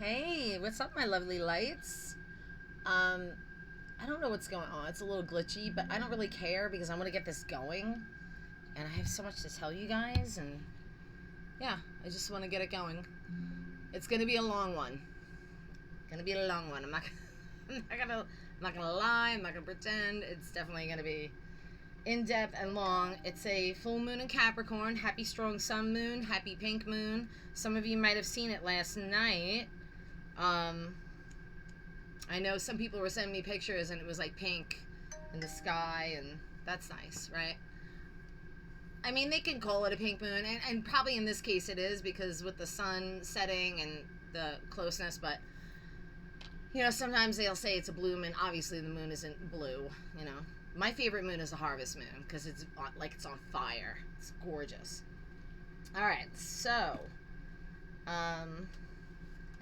Hey, what's up, my lovely lights? I don't know what's going on. It's a little glitchy, but I don't really care because I want to get this going. And I have so much to tell you guys, and yeah, I just want to get it going. It's gonna be a long one. Gonna be a long one. I'm not gonna lie. I'm not gonna pretend. It's definitely gonna be in depth and long. It's a full moon in Capricorn. Happy strong sun moon. Happy pink moon. Some of you might have seen it last night. I know some people were sending me pictures and it was like pink in the sky, and that's nice, right? I mean, they can call it a pink moon, and probably in this case it is because with the sun setting and the closeness, but you know, sometimes they'll say it's a blue moon. Obviously the moon isn't blue, you know. My favorite moon is the harvest moon because it's like it's on fire. It's gorgeous. All right, so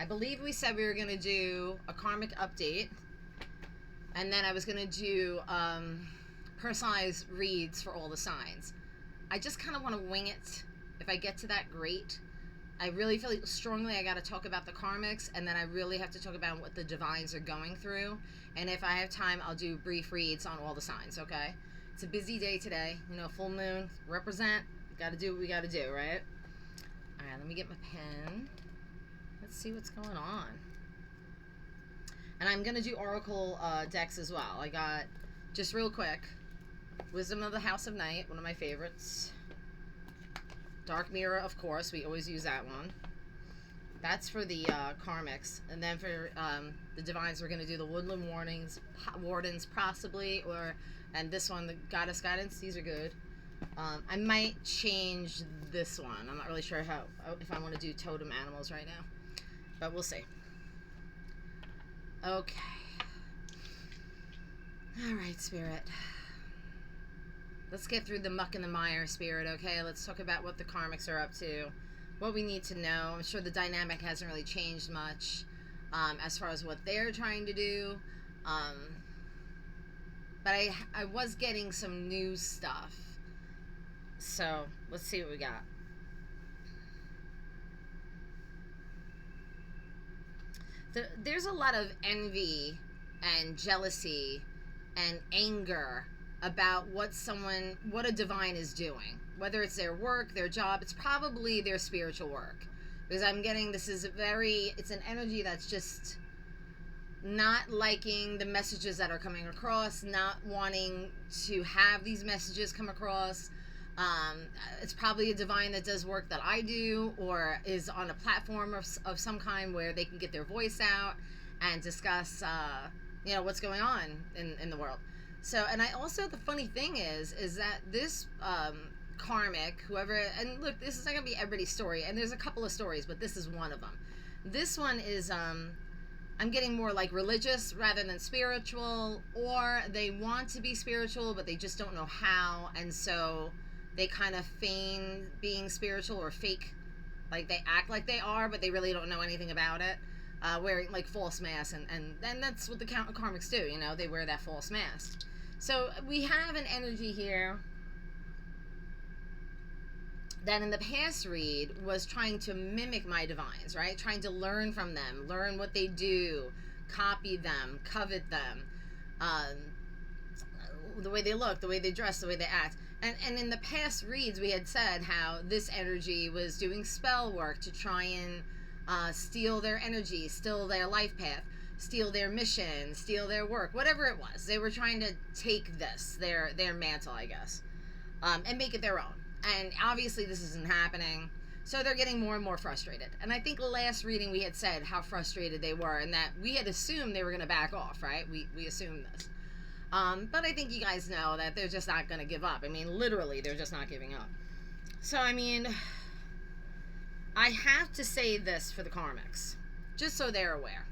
I believe we said we were going to do a karmic update, and then I was going to do personalized reads for all the signs. I just kind of want to wing it. If I get to that, great. I really feel strongly I got to talk about the karmics, and then I really have to talk about what the divines are going through. And if I have time, I'll do brief reads on all the signs, okay? It's a busy day today. You know, full moon, represent. Got to do what we got to do, right? All right, let me get my pen. Let's see what's going on. And I'm going to do oracle decks as well. I got, just real quick, Wisdom of the House of Night, one of my favorites. Dark Mirror, of course. We always use that one. That's for the karmics. And then for the divines, we're going to do the Woodland Wardens, possibly. And this one, the Goddess Guidance. These are good. I might change this one. I'm not really sure if I want to do totem animals right now. But we'll see. Okay. All right, Spirit. Let's get through the muck and the mire, Spirit, okay? Let's talk about what the karmics are up to, what we need to know. I'm sure the dynamic hasn't really changed much as far as what they're trying to do. But I was getting some new stuff. So, let's see what we got. There's a lot of envy and jealousy and anger about what a divine is doing. Whether it's their work, their job, it's probably their spiritual work. Because I'm getting, it's an energy that's just not liking the messages that are coming across, not wanting to have these messages come across. It's probably a divine that does work that I do, or is on a platform of some kind where they can get their voice out and discuss, you know, what's going on in the world. So, and I also, the funny thing is that this karmic, whoever, and look, this is not going to be everybody's story, and there's a couple of stories, but this is one of them. This one is, I'm getting more like religious rather than spiritual, or they want to be spiritual, but they just don't know how, and so they kind of feign being spiritual or fake, like they act like they are, but they really don't know anything about it, wearing like false masks, and that's what the karmics do, you know, they wear that false mask. So we have an energy here that in the past read was trying to mimic my divines, right? Trying to learn from them, learn what they do, copy them, covet them, the way they look, the way they dress, the way they act. And in the past reads, we had said how this energy was doing spell work to try and steal their energy, steal their life path, steal their mission, steal their work, whatever it was. They were trying to take this, their mantle, I guess, and make it their own. And obviously this isn't happening, so they're getting more and more frustrated. And I think last reading we had said how frustrated they were, and that we had assumed they were going to back off, right? We assumed this. But I think you guys know that they're just not going to give up. I mean, literally, they're just not giving up. So, I mean, I have to say this for the karmics, just so they're aware.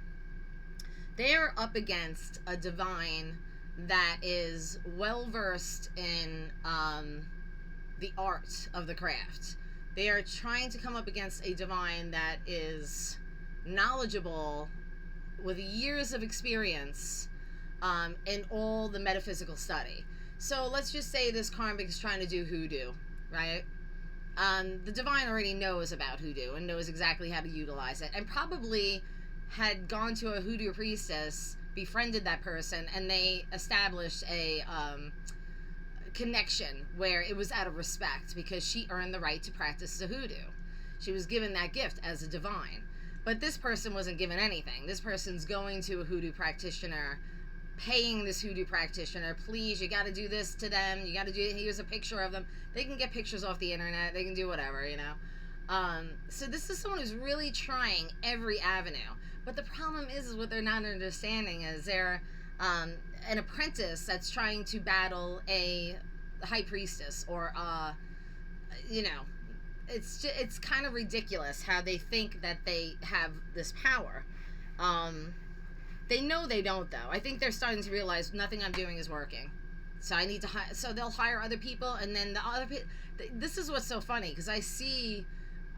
They are up against a divine that is well-versed in the art of the craft. They are trying to come up against a divine that is knowledgeable with years of experience in all the metaphysical study. So let's just say this karmic is trying to do hoodoo, right? The divine already knows about hoodoo and knows exactly how to utilize it, and probably had gone to a hoodoo priestess, befriended that person, and they established a connection where it was out of respect because she earned the right to practice the hoodoo. She was given that gift as a divine. But this person wasn't given anything. This person's going to a hoodoo practitioner, paying this hoodoo practitioner, please, you got to do this to them. You got to do, here's a picture of them. They can get pictures off the internet. They can do whatever, you know. So this is someone who's really trying every avenue. But the problem is what they're not understanding is they're an apprentice that's trying to battle a high priestess or, you know, it's kind of ridiculous how they think that they have this power. They know they don't, though. I think they're starting to realize nothing I'm doing is working. So I need to so they'll hire other people, and then the other people. This is what's so funny, because I see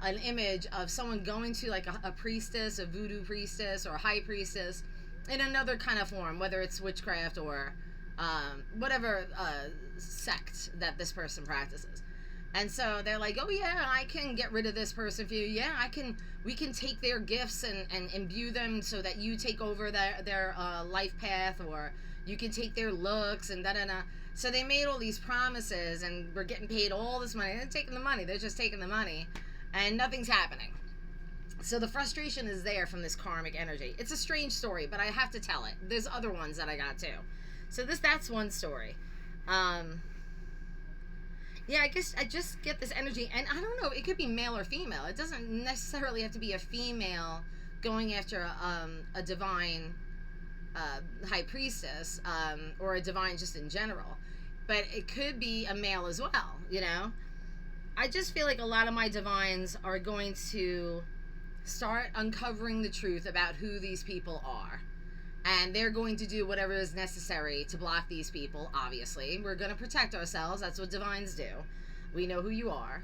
an image of someone going to like a priestess, a voodoo priestess, or a high priestess, in another kind of form, whether it's witchcraft or whatever sect that this person practices. And so they're like, oh yeah, I can get rid of this person for you. Yeah, we can take their gifts and imbue them so that you take over their life path, or you can take their looks and da-da-da. So they made all these promises, and we're getting paid all this money. They're taking the money. They're just taking the money, and nothing's happening. So the frustration is there from this karmic energy. It's a strange story, but I have to tell it. There's other ones that I got too. So that's one story. Yeah, I guess I just get this energy, and I don't know, it could be male or female. It doesn't necessarily have to be a female going after a divine high priestess, or a divine just in general. But it could be a male as well, you know? I just feel like a lot of my divines are going to start uncovering the truth about who these people are. And they're going to do whatever is necessary to block these people, obviously. We're going to protect ourselves. That's what divines do. We know who you are.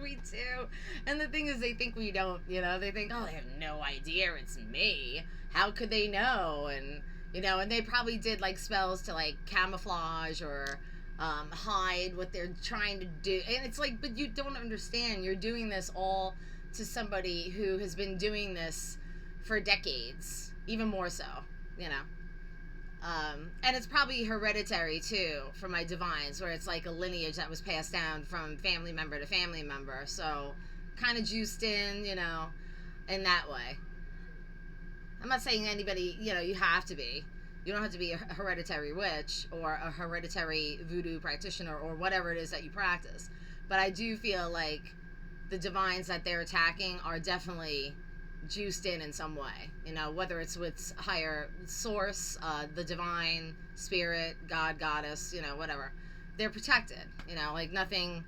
We do. And the thing is, they think we don't, you know. They think, oh, they have no idea it's me. How could they know? And, you know, and they probably did, like, spells to, like, camouflage or hide what they're trying to do. And it's like, but you don't understand. You're doing this all to somebody who has been doing this for decades. Even more so, you know. And it's probably hereditary, too, for my divines, where it's like a lineage that was passed down from family member to family member. So, kind of juiced in, you know, in that way. I'm not saying anybody, you know, you have to be. You don't have to be a hereditary witch or a hereditary voodoo practitioner or whatever it is that you practice. But I do feel like the divines that they're attacking are definitely juiced in some way, you know, whether it's with higher source, the divine spirit, God, goddess, you know, whatever. They're protected, you know, like nothing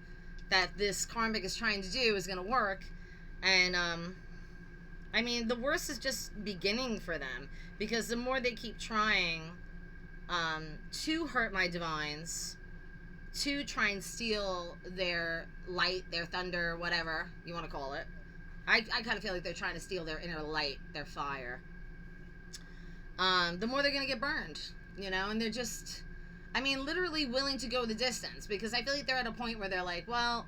that this karmic is trying to do is going to work. And I mean, the worst is just beginning for them, because the more they keep trying to hurt my divines, to try and steal their light, their thunder, whatever you want to call it. I kind of feel like they're trying to steal their inner light, their fire. The more they're going to get burned, you know, and they're just, I mean, literally willing to go the distance, because I feel like they're at a point where they're like, well,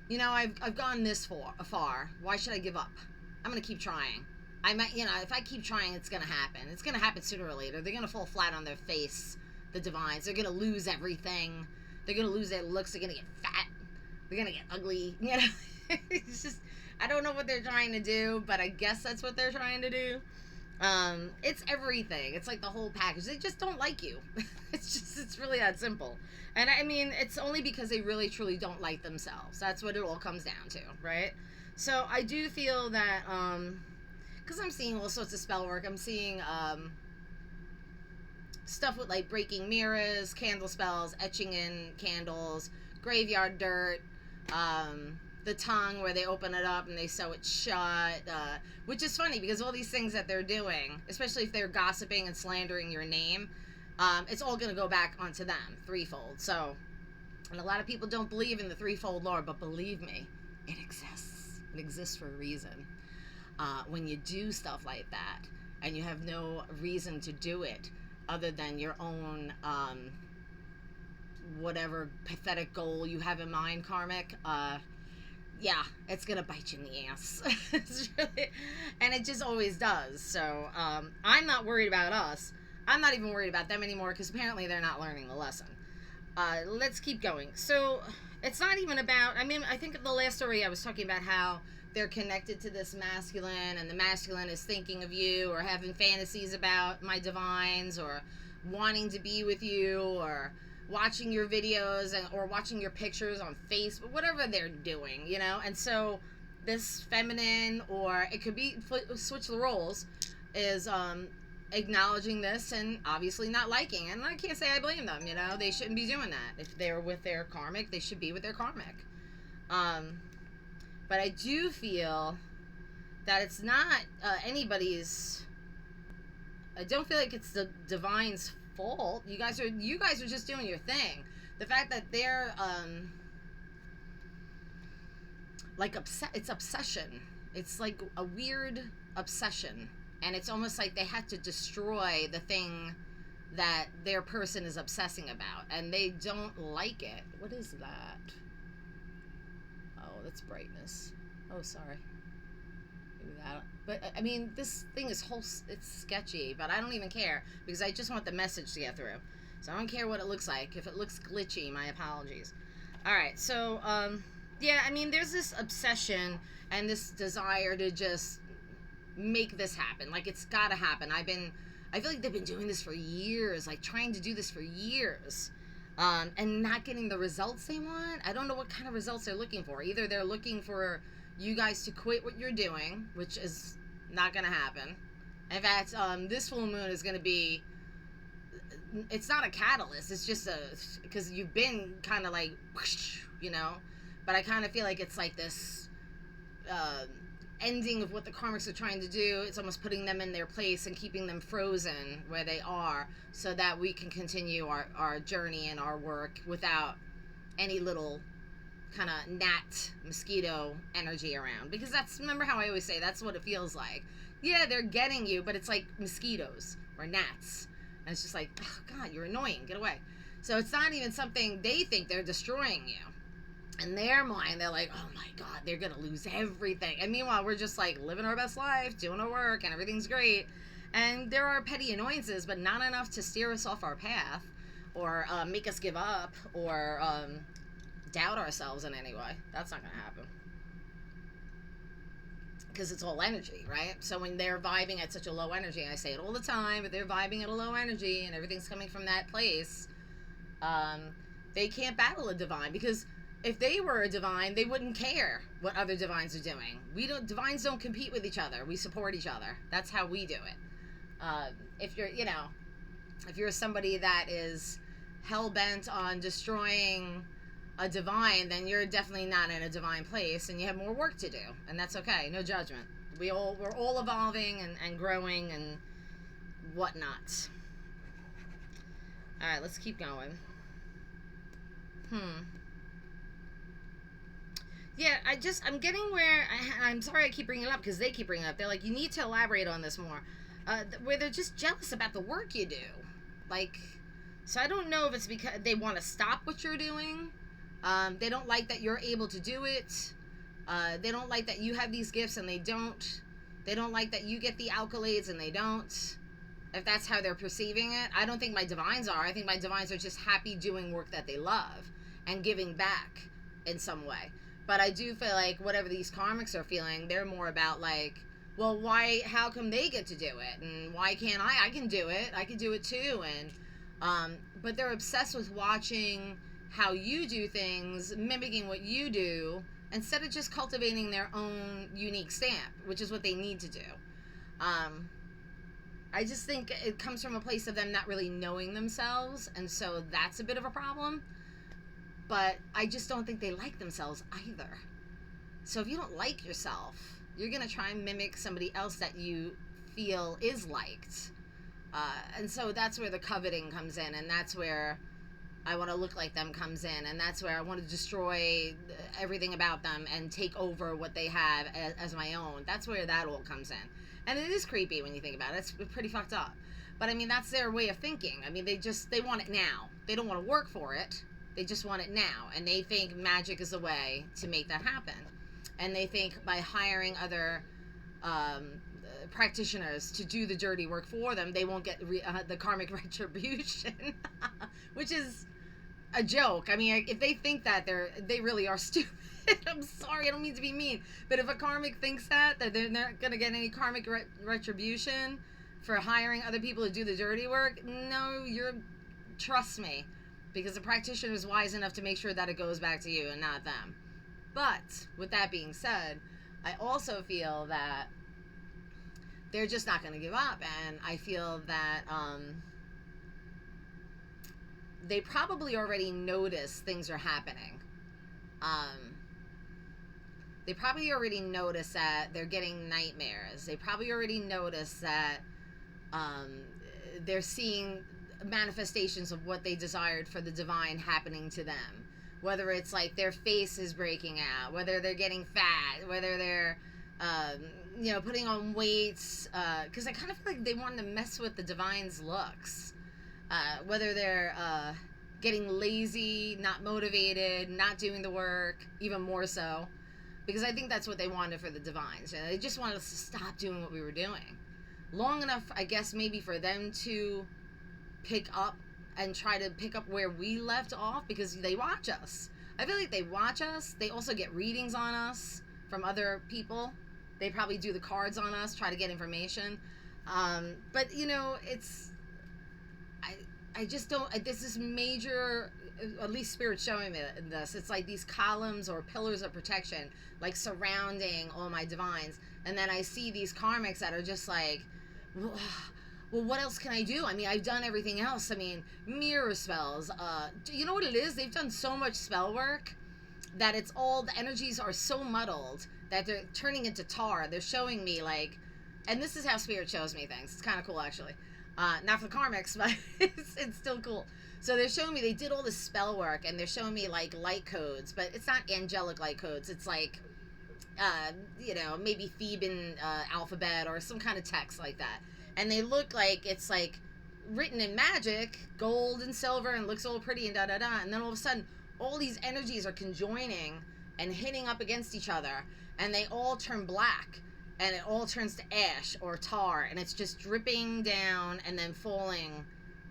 you know, I've gone this far. Why should I give up? I'm going to keep trying. I might, you know, if I keep trying, it's going to happen. It's going to happen sooner or later. They're going to fall flat on their face, the divines. They're going to lose everything. They're going to lose their looks. They're going to get fat. They're going to get ugly, you know. It's just, I don't know what they're trying to do, but I guess that's what they're trying to do. It's everything. It's like the whole package. They just don't like you. It's really that simple. And I mean, it's only because they really, truly don't like themselves. That's what it all comes down to, right? So I do feel that, because I'm seeing all sorts of spell work. I'm seeing, stuff with like breaking mirrors, candle spells, etching in candles, graveyard dirt, the tongue where they open it up and they sew it shut, which is funny because all these things that they're doing, especially if they're gossiping and slandering your name, it's all going to go back onto them threefold. So, and a lot of people don't believe in the threefold Lord, but believe me, it exists. It exists for a reason. When you do stuff like that and you have no reason to do it other than your own whatever pathetic goal you have in mind, karmic, yeah, it's gonna bite you in the ass. It's really, and it just always does. So I'm not worried about us. I'm not even worried about them anymore because apparently they're not learning the lesson. Let's keep going. So it's not even about, I mean, I think the last story I was talking about how they're connected to this masculine, and the masculine is thinking of you or having fantasies about my divines or wanting to be with you or watching your videos or watching your pictures on Facebook, whatever they're doing, you know. And so this feminine, or it could be switch the roles, is acknowledging this and obviously not liking it. And I can't say I blame them, you know. They shouldn't be doing that. If they're with their karmic, they should be with their karmic. But I do feel that it's not anybody's, I don't feel like it's the divine's fault. You guys are just doing your thing. The fact that they're like it's obsession. It's like a weird obsession, and it's almost like they had to destroy the thing that their person is obsessing about, and they don't like it. What is that? Oh, that's brightness. Oh, sorry. Maybe that. But I mean, this thing is it's sketchy, but I don't even care because I just want the message to get through. So I don't care what it looks like. If it looks glitchy, my apologies. All right, so yeah, I mean, there's this obsession and this desire to just make this happen. Like, it's got to happen. I feel like they've been doing this for years, like trying to do this for years, and not getting the results they want. I don't know what kind of results they're looking for. Either they're looking for you guys to quit what you're doing, which is not going to happen. In fact, this full moon is going to be, it's not a catalyst. It's just because you've been kind of like, whoosh, you know, but I kind of feel like it's like this ending of what the karmics are trying to do. It's almost putting them in their place and keeping them frozen where they are so that we can continue our journey and our work without any little kind of gnat mosquito energy around. Because that's, remember how I always say, that's what it feels like. Yeah, they're getting you, but it's like mosquitoes or gnats. And it's just like, oh God, you're annoying, get away. So it's not even something they think they're destroying you. In their mind, they're like, oh my God, they're gonna lose everything. And meanwhile, we're just like living our best life, doing our work, and everything's great. And there are petty annoyances, but not enough to steer us off our path or make us give up or doubt ourselves in any way. That's not gonna happen. Because it's all energy, right? So when they're vibing at such a low energy, I say it all the time, but they're vibing at a low energy and everything's coming from that place, they can't battle a divine. Because if they were a divine, they wouldn't care what other divines are doing. Divines don't compete with each other. We support each other. That's how we do it. If you're, you know, if you're somebody that is hell-bent on destroying a divine, then you're definitely not in a divine place and you have more work to do, and that's okay. No judgment. We're all evolving and growing and whatnot. All right, let's keep going. Yeah, I'm getting where I'm sorry I keep bringing it up because they keep bringing it up. They're like, you need to elaborate on this more, where they're just jealous about the work you do. Like, so I don't know if it's because they want to stop what you're doing. They don't like that you're able to do it. They don't like that you have these gifts and they don't. They don't like that you get the accolades and they don't. If that's how they're perceiving it. I don't think my divines are. I think my divines are just happy doing work that they love and giving back in some way. But I do feel like whatever these karmics are feeling, they're more about like, well, how come they get to do it? And why can't I? I can do it. I can do it too. And, but they're obsessed with watching how you do things, mimicking what you do, instead of just cultivating their own unique stamp, which is what they need to do. I just think it comes from a place of them not really knowing themselves, and so that's a bit of a problem. But I just don't think they like themselves either. So if you don't like yourself, you're going to try and mimic somebody else that you feel is liked. And so that's where the coveting comes in, and that's where I want to look like them comes in, and that's where I want to destroy everything about them and take over what they have as my own. That's where that all comes in. And it is creepy when you think about it. It's pretty fucked up. But I mean, that's their way of thinking. I mean, they want it now. They don't want to work for it. They just want it now. And they think magic is a way to make that happen. and they think by hiring other practitioners to do the dirty work for them, they won't get the karmic retribution, which is a joke. I mean, if they think that, they really are stupid. I'm sorry, I don't mean to be mean, but if a karmic thinks that they're not gonna get any karmic retribution for hiring other people to do the dirty work, no, trust me, because the practitioner is wise enough to make sure that it goes back to you and not them. But with that being said, I also feel that they're just not going to give up, and I feel that they probably already notice things are happening. They probably already notice that they're getting nightmares. They probably already notice that they're seeing manifestations of what they desired for the divine happening to them. Whether it's like their face is breaking out, whether they're getting fat, whether they're putting on weights, because I kind of feel like they want to mess with the divine's looks. Whether they're getting lazy, not motivated, not doing the work, even more so, because I think that's what they wanted for the divines. They just wanted us to stop doing what we were doing long enough, I guess, maybe for them to pick up and try to pick up where we left off, because they watch us. I feel like they watch us. They also get readings on us from other people. They probably do the cards on us, try to get information. But it's, I just don't, this is major, at least Spirit's showing me this. It's like these columns or pillars of protection, like surrounding all my divines. And then I see these karmics that are just like, well, what else can I do? I mean, I've done everything else. I mean, mirror spells. You know what it is? They've done so much spell work that it's all, the energies are so muddled that they're turning into tar. They're showing me like, and this is how Spirit shows me things. It's kind of cool, actually. Not for the karmics, but it's still cool. So they're showing me they did all this spell work, and they're showing me like light codes, but it's not angelic light codes. It's like, maybe Theban alphabet or some kind of text like that. And they look like it's like written in magic, gold and silver, and looks all pretty and da-da-da. And then all of a sudden, all these energies are conjoining and hitting up against each other, and they all turn black, and it all turns to ash or tar, and it's just dripping down and then falling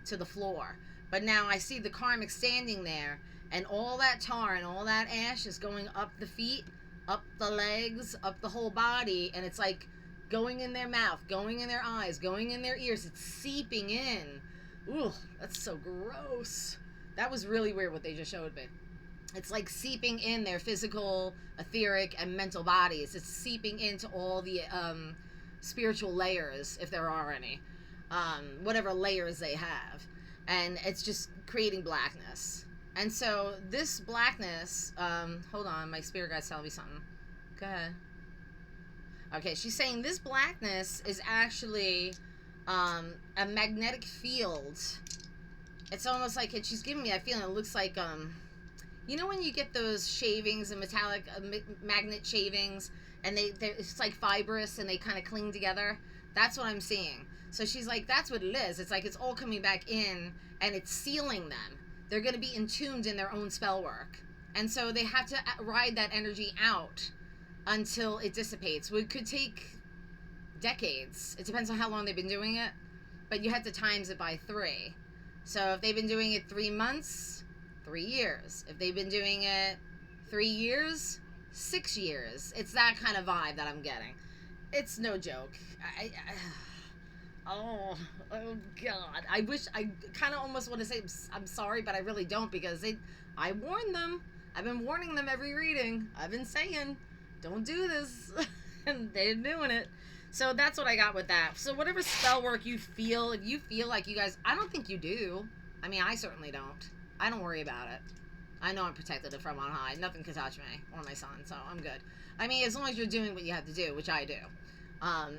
to the floor. But now I see the karmic standing there, and all that tar and all that ash is going up the feet, up the legs, up the whole body, and it's like going in their mouth, going in their eyes, going in their ears. It's seeping in. Ooh, that's so gross. That was really weird what they just showed me. It's like seeping in their physical, etheric, and mental bodies. It's seeping into all the spiritual layers, if there are any, whatever layers they have. And it's just creating blackness. And so this blackness, hold on, my spirit guide's telling me something. Go ahead. Okay, she's saying this blackness is actually a magnetic field. It's almost like she's giving me that feeling. It looks like, when you get those shavings and metallic magnet shavings, and it's like fibrous and they kind of cling together? That's what I'm seeing. So she's like, that's what it is. It's like it's all coming back in, and it's sealing them. They're going to be entombed in their own spell work. And so they have to ride that energy out until it dissipates. It could take decades. It depends on how long they've been doing it, but you have to times it by 3. So if they've been doing it 3 months, 3 years. If they've been doing it 3 years, 6 years. It's that kind of vibe that I'm getting. It's no joke. Oh God. I wish, I kind of almost want to say I'm sorry, but I really don't, because I warned them. I've been warning them every reading. I've been saying, don't do this. And they're doing it. So that's what I got with that. So whatever spell work you feel, if you feel like you guys, I don't think you do. I mean, I certainly don't. I don't worry about it. I know I'm protected from on high. Nothing can touch me or my son, so I'm good. I mean, as long as you're doing what you have to do, which I do.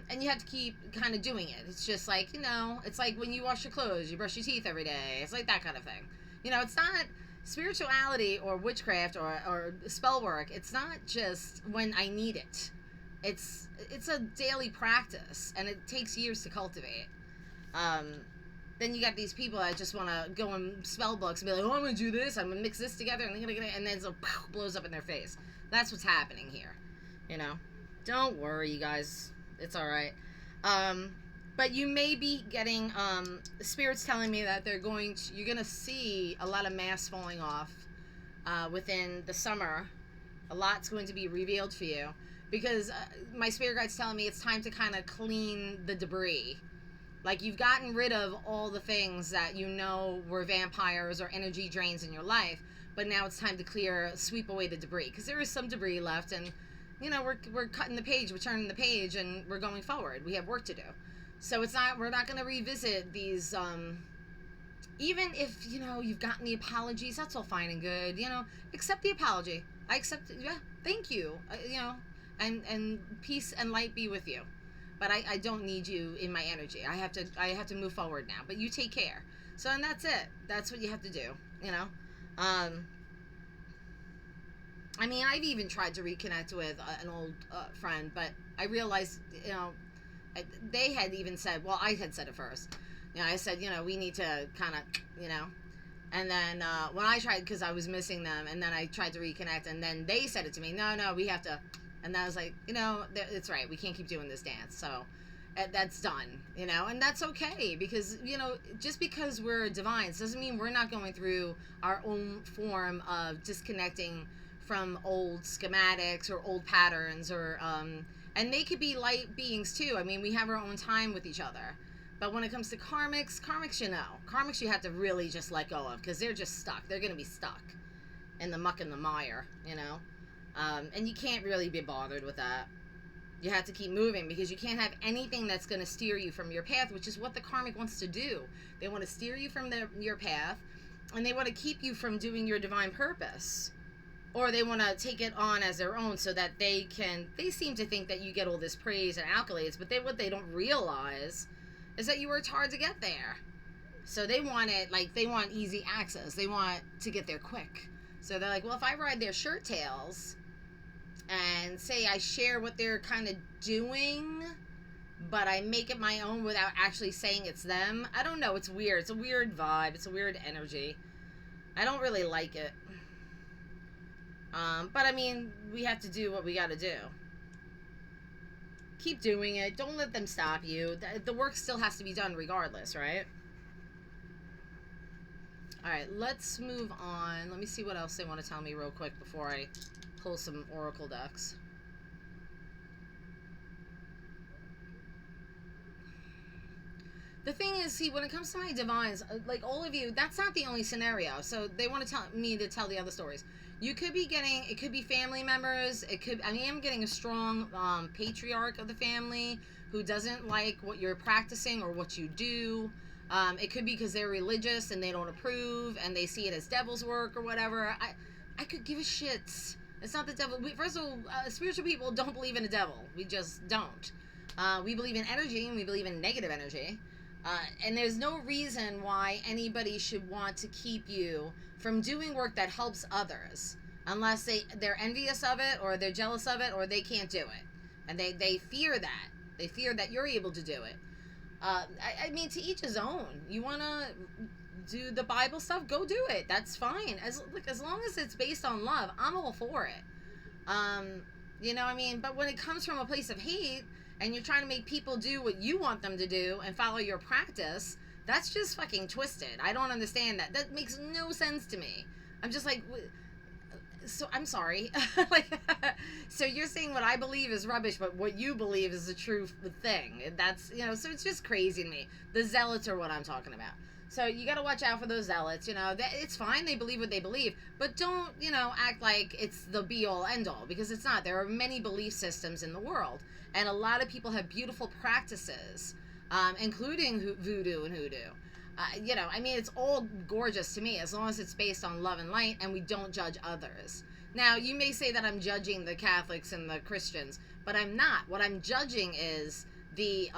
And you have to keep kind of doing it. It's just like, it's like when you wash your clothes, you brush your teeth every day. It's like that kind of thing. It's not spirituality or witchcraft or spell work. It's not just when I need it. It's a daily practice, and it takes years to cultivate. Then you got these people that just want to go in spell books and be like, oh, I'm going to do this, I'm going to mix this together, and then it blows up in their face. That's what's happening here. You know, don't worry, you guys. It's all right. Um, but you may be getting spirits telling me that you're going to see a lot of masks falling off within the summer. A lot's going to be revealed for you because my spirit guide's telling me it's time to kind of clean the debris. Like, you've gotten rid of all the things that you know were vampires or energy drains in your life, but now it's time to sweep away the debris, because there is some debris left, and you know, we're cutting the page, we're turning the page, and we're going forward. We have work to do. So we're not going to revisit these, even if, you know, you've gotten the apologies, that's all fine and good, you know, accept the apology. I accept it. Yeah, thank you. You know, and peace and light be with you. But I don't need you in my energy. I have to move forward now. But you take care. So, and that's it. That's what you have to do. You know. I mean, I've even tried to reconnect with an old friend, but I realized, you know, they had even said, well, I had said it first. You know, I said, you know, we need to kind of, you know. And then when I tried, because I was missing them, and then I tried to reconnect, and then they said it to me, no, we have to. And I was like, you know, it's right. We can't keep doing this dance. So that's done, you know, and that's okay, because, you know, just because we're divines doesn't mean we're not going through our own form of disconnecting from old schematics or old patterns, or and they could be light beings too. I mean, we have our own time with each other. But when it comes to karmics, you know, karmics you have to really just let go of, because they're just stuck. They're going to be stuck in the muck and the mire, you know. And you can't really be bothered with that. You have to keep moving, because you can't have anything that's going to steer you from your path, which is what the karmic wants to do. They want to steer you from your path, and they want to keep you from doing your divine purpose. Or they want to take it on as their own, so that they seem to think that you get all this praise and accolades, but what they don't realize is that you worked hard to get there. So they want it, like, they want easy access. They want to get there quick. So they're like, well, if I ride their shirt tails and say I share what they're kind of doing, but I make it my own without actually saying it's them, I don't know, it's weird. It's a weird vibe. It's a weird energy. I don't really like it. But I mean, we have to do what we got to do. Keep doing it. Don't let them stop you. The work still has to be done regardless, right? All right, let's move on. Let me see what else they want to tell me real quick before I pull some oracle decks. The thing is, see, when it comes to my divines, like all of you, that's not the only scenario. So they want to tell me to tell the other stories. You could be getting, it could be family members. It could, I am getting a strong patriarch of the family who doesn't like what you're practicing or what you do. It could be because they're religious and they don't approve and they see it as devil's work or whatever. I could give a shit. It's not the devil. First of all, spiritual people don't believe in the devil. We just don't. We believe in energy, and we believe in negative energy. And there's no reason why anybody should want to keep you from doing work that helps others, unless they're envious of it, or they're jealous of it, or they can't do it. And they fear that. They fear that you're able to do it. I mean, to each his own. You want to do the Bible stuff, go do it. That's fine. As long as it's based on love, I'm all for it. You know what I mean? But when it comes from a place of hate, and you're trying to make people do what you want them to do and follow your practice, that's just fucking twisted. I don't understand that. That makes no sense to me. I'm just like, so I'm sorry. Like, so you're saying what I believe is rubbish, but what you believe is the true thing. That's, you know, so it's just crazy to me. The zealots are what I'm talking about. So you got to watch out for those zealots. You know, it's fine. They believe what they believe, but don't, you know, act like it's the be all end all, because it's not. There are many belief systems in the world, and a lot of people have beautiful practices, including voodoo and hoodoo. You know, I mean, it's all gorgeous to me as long as it's based on love and light, and we don't judge others. Now, you may say that I'm judging the Catholics and the Christians, but I'm not. What I'm judging is the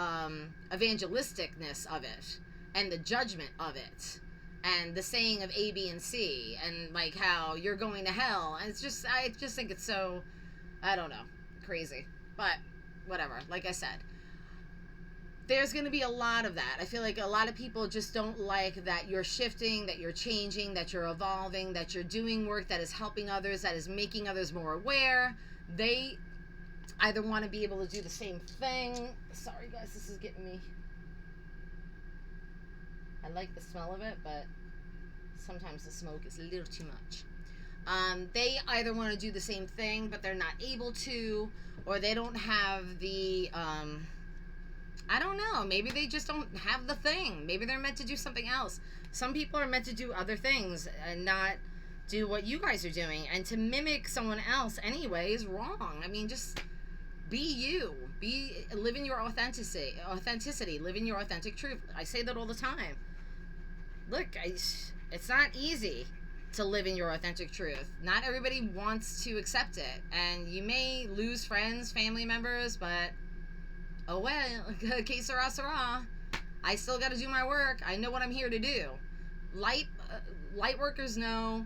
evangelisticness of it, and the judgment of it, and the saying of A, B, and C, and like how you're going to hell. And it's just, I just think it's so, I don't know, crazy. But whatever, like I said, there's going to be a lot of that. I feel like a lot of people just don't like that you're shifting, that you're changing, that you're evolving, that you're doing work that is helping others, that is making others more aware. They either want to be able to do the same thing. Sorry guys, this is getting me. I like the smell of it, but sometimes the smoke is a little too much. They either want to do the same thing, but they're not able to, or they don't have the, I don't know, maybe they just don't have the thing. Maybe they're meant to do something else. Some people are meant to do other things and not do what you guys are doing. And to mimic someone else anyway is wrong. I mean, just be you. Live in your authenticity. Live in your authentic truth. I say that all the time. Look, it's not easy to live in your authentic truth. Not everybody wants to accept it. And you may lose friends, family members, but oh well, que sera, sera. I still got to do my work. I know what I'm here to do. Light workers know.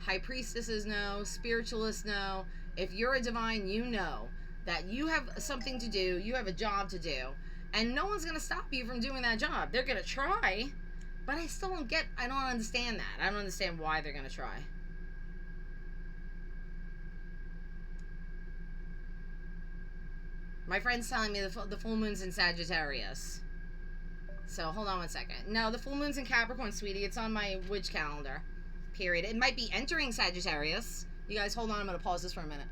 High priestesses know. Spiritualists know. If you're a divine, you know that you have something to do. You have a job to do. And no one's going to stop you from doing that job. They're going to try. But I still I don't understand that. I don't understand why they're going to try. My friend's telling me the full moon's in Sagittarius. So, hold on one second. No, the full moon's in Capricorn, sweetie. It's on my witch calendar. Period. It might be entering Sagittarius. You guys, hold on. I'm going to pause this for a minute.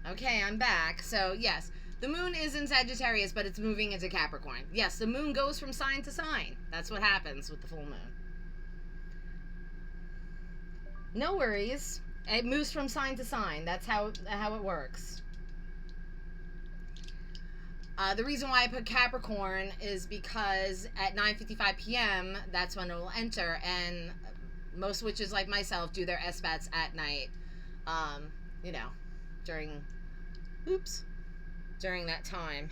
Okay, I'm back. So, yes. The moon is in Sagittarius, but it's moving into Capricorn. Yes, the moon goes from sign to sign. That's what happens with the full moon. No worries. It moves from sign to sign. That's how it works. The reason why I put Capricorn is because at 9:55 p.m., that's when it will enter, and most witches like myself do their SBATs at night, you know, during that time.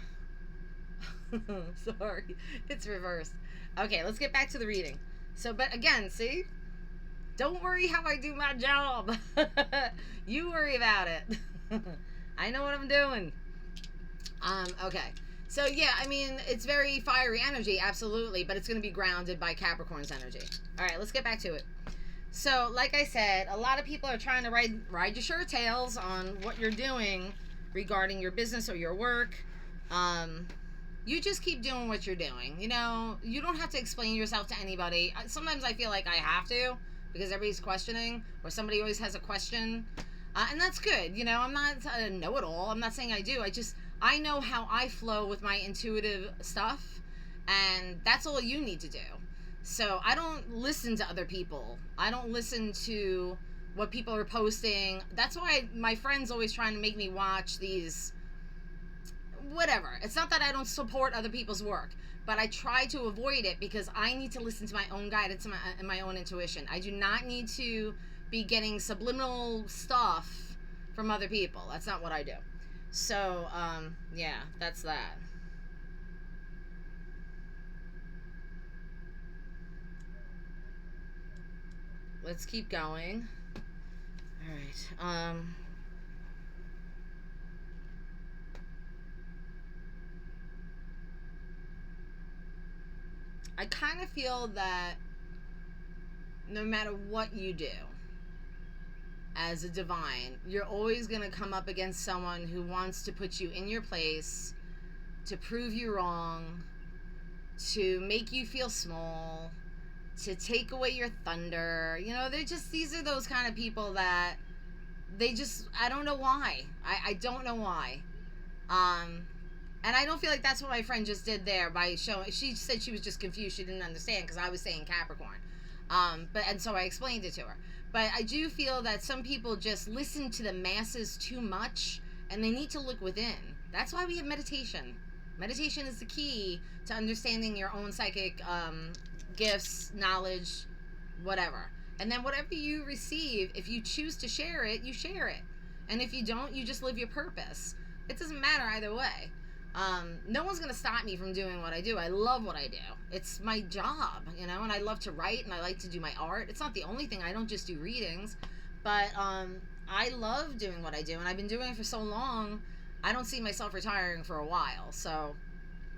Sorry, it's reversed. Okay, let's get back to the reading. So, but again, see? Don't worry how I do my job. You worry about it. I know what I'm doing. Okay. So, yeah, I mean, it's very fiery energy, absolutely, but it's going to be grounded by Capricorn's energy. All right, let's get back to it. So, like I said, a lot of people are trying to ride your shirt tails on what you're doing regarding your business or your work. You just keep doing what you're doing. You know, you don't have to explain yourself to anybody. Sometimes I feel like I have to because everybody's questioning, or somebody always has a question. And that's good. You know, I'm not a know-it-all. I'm not saying I do. I know how I flow with my intuitive stuff, and that's all you need to do. So I don't listen to other people. I don't listen to what people are posting. That's why my friends always trying to make me watch these, whatever. It's not that I don't support other people's work, but I try to avoid it because I need to listen to my own guidance and my own intuition. I do not need to be getting subliminal stuff from other people. That's not what I do. So, yeah, that's that. Let's keep going. All right. I kind of feel that no matter what you do as a divine, you're always going to come up against someone who wants to put you in your place, to prove you wrong, to make you feel small, to take away your thunder. You know, these are those kind of people that I don't know why. I don't know why. And I don't feel like that's what my friend just did there by showing. She said she was just confused. She didn't understand because I was saying Capricorn. And so I explained it to her. But I do feel that some people just listen to the masses too much, and they need to look within. That's why we have meditation. Meditation is the key to understanding your own psychic gifts, knowledge, whatever. And then whatever you receive, if you choose to share it, you share it. And if you don't, you just live your purpose. It doesn't matter either way. No one's going to stop me from doing what I do. I love what I do. It's my job, you know, and I love to write and I like to do my art. It's not the only thing. I don't just do readings, but I love doing what I do, and I've been doing it for so long. I don't see myself retiring for a while. So,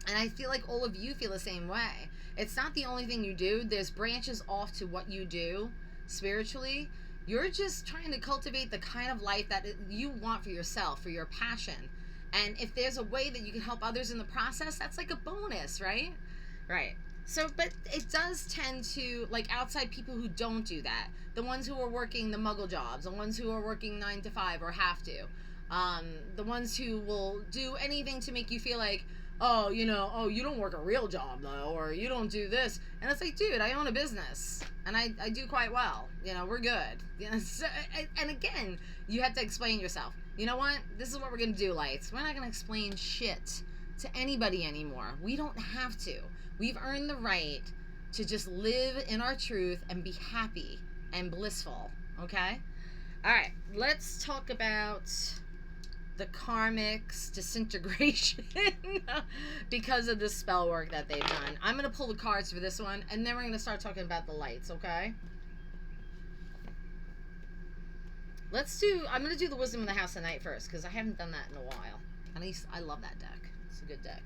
and I feel like all of you feel the same way. It's not the only thing you do. There's branches off to what you do spiritually. You're just trying to cultivate the kind of life that you want for yourself, for your passion. And if there's a way that you can help others in the process, that's like a bonus, right? Right. So, but it does tend to, like, outside people who don't do that, the ones who are working the muggle jobs, the ones who are working 9 to 5 or have to, the ones who will do anything to make you feel like, oh, you know, oh, you don't work a real job though, or you don't do this. And it's like, dude, I own a business and I do quite well. You know, we're good. You know, so, and again, you have to explain yourself. You know what? This is what we're going to do, Lights. We're not going to explain shit to anybody anymore. We don't have to. We've earned the right to just live in our truth and be happy and blissful. Okay? All right. Let's talk about the Karmic's disintegration because of the spell work that they've done. I'm going to pull the cards for this one, and then we're going to start talking about the Lights, okay? I'm going to do the Wisdom of the House of Night first, because I haven't done that in a while. And I love that deck. It's a good deck.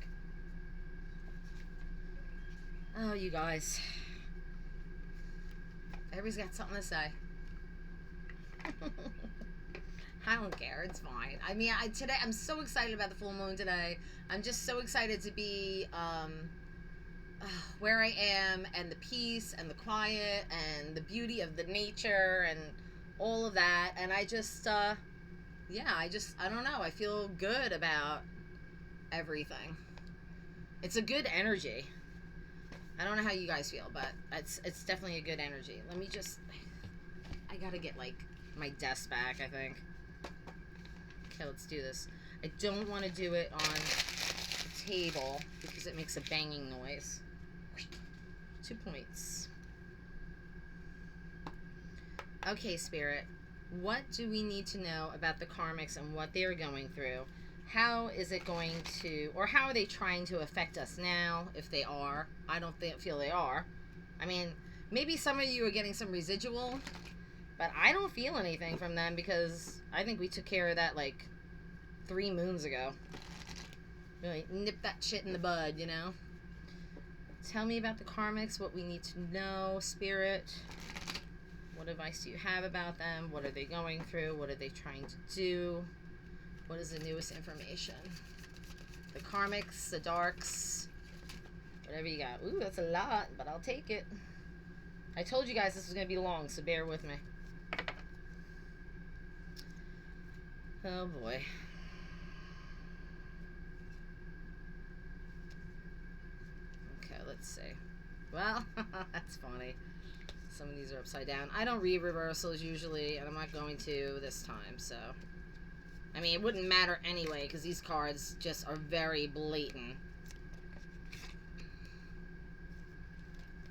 Oh, you guys. Everybody's got something to say. I don't care. It's fine. I mean, today I'm so excited about the full moon today. I'm just so excited to be where I am, and the peace and the quiet and the beauty of the nature and all of that. And I just, yeah, I don't know. I feel good about everything. It's a good energy. I don't know how you guys feel, but it's definitely a good energy. Let me just, I gotta get like my desk back, I think. Okay, let's do this. I don't want to do it on the table because it makes a banging noise. 2 points. Okay, Spirit. What do we need to know about the Karmics and what they're going through? How is it going to, or how are they trying to affect us now, if they are? I don't feel they are. I mean, maybe some of you are getting some residual, but I don't feel anything from them because I think we took care of that like 3 moons ago. Really nip that shit in the bud, you know? Tell me about the Karmics, what we need to know, Spirit. What advice do you have about them? What are they going through? What are they trying to do? What is the newest information? The Karmics, the Darks, whatever you got. Ooh, that's a lot, but I'll take it. I told you guys this was going to be long, so bear with me. Oh, boy. Okay, let's see. Well, that's funny. Some of these are upside down. I don't read reversals usually, and I'm not going to this time, so... I mean, it wouldn't matter anyway, because these cards just are very blatant.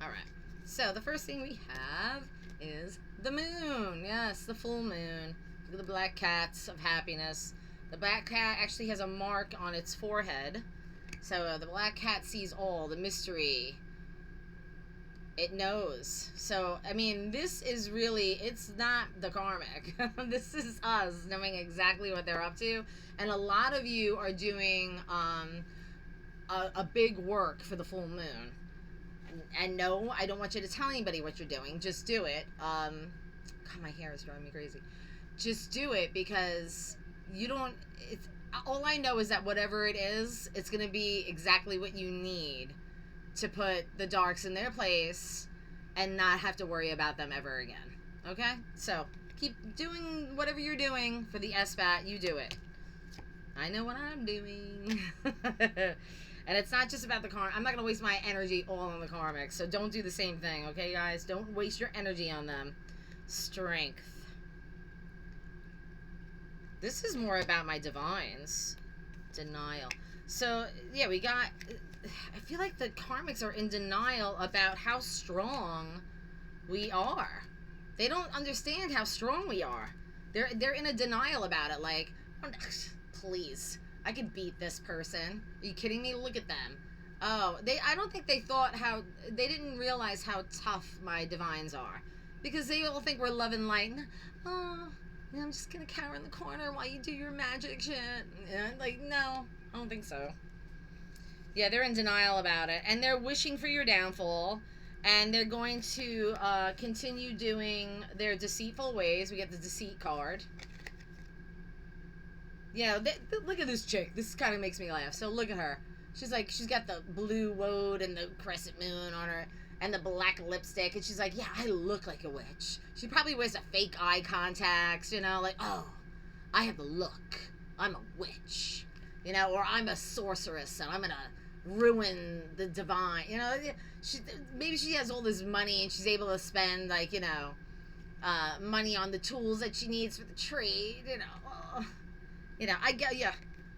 Alright. So, the first thing we have is the moon. Yes, the full moon. Look at the black cats of happiness. The black cat actually has a mark on its forehead. So, the black cat sees all, the mystery. It knows. So, I mean, this is really, it's not the Karmic. This is us knowing exactly what they're up to. And a lot of you are doing a big work for the full moon. And no, I don't want you to tell anybody what you're doing. Just do it. God, my hair is driving me crazy. Just do it because you don't, it's, all I know is that whatever it is, it's going to be exactly what you need to put the Darks in their place and not have to worry about them ever again. Okay? So, keep doing whatever you're doing for the SBAT. You do it. I know what I'm doing. And it's not just about the Karmic. I'm not going to waste my energy all on the Karmic. So, don't do the same thing. Okay, guys? Don't waste your energy on them. Strength. This is more about my divines. Denial. So, yeah, we got... I feel like the Karmics are in denial about how strong we are. They don't understand how strong we are. They're in a denial about it. Like, oh, please, I could beat this person. Are you kidding me? Look at them. Oh, I don't think they thought how, they didn't realize how tough my divines are. Because they all think we're love and light. Oh, I'm just going to cower in the corner while you do your magic shit. And like, no, I don't think so. Yeah, they're in denial about it. And they're wishing for your downfall. And they're going to continue doing their deceitful ways. We get the deceit card. You know, look at this chick. This kind of makes me laugh. So look at her. She's like, she's got the blue woad and the crescent moon on her and the black lipstick. And she's like, yeah, I look like a witch. She probably wears a fake eye contacts, you know, like, oh, I have a look. I'm a witch. You know, or I'm a sorceress and I'm going to ruin the divine. You know, maybe she has all this money and she's able to spend, like, you know, money on the tools that she needs for the trade, you know. You know, I get, yeah.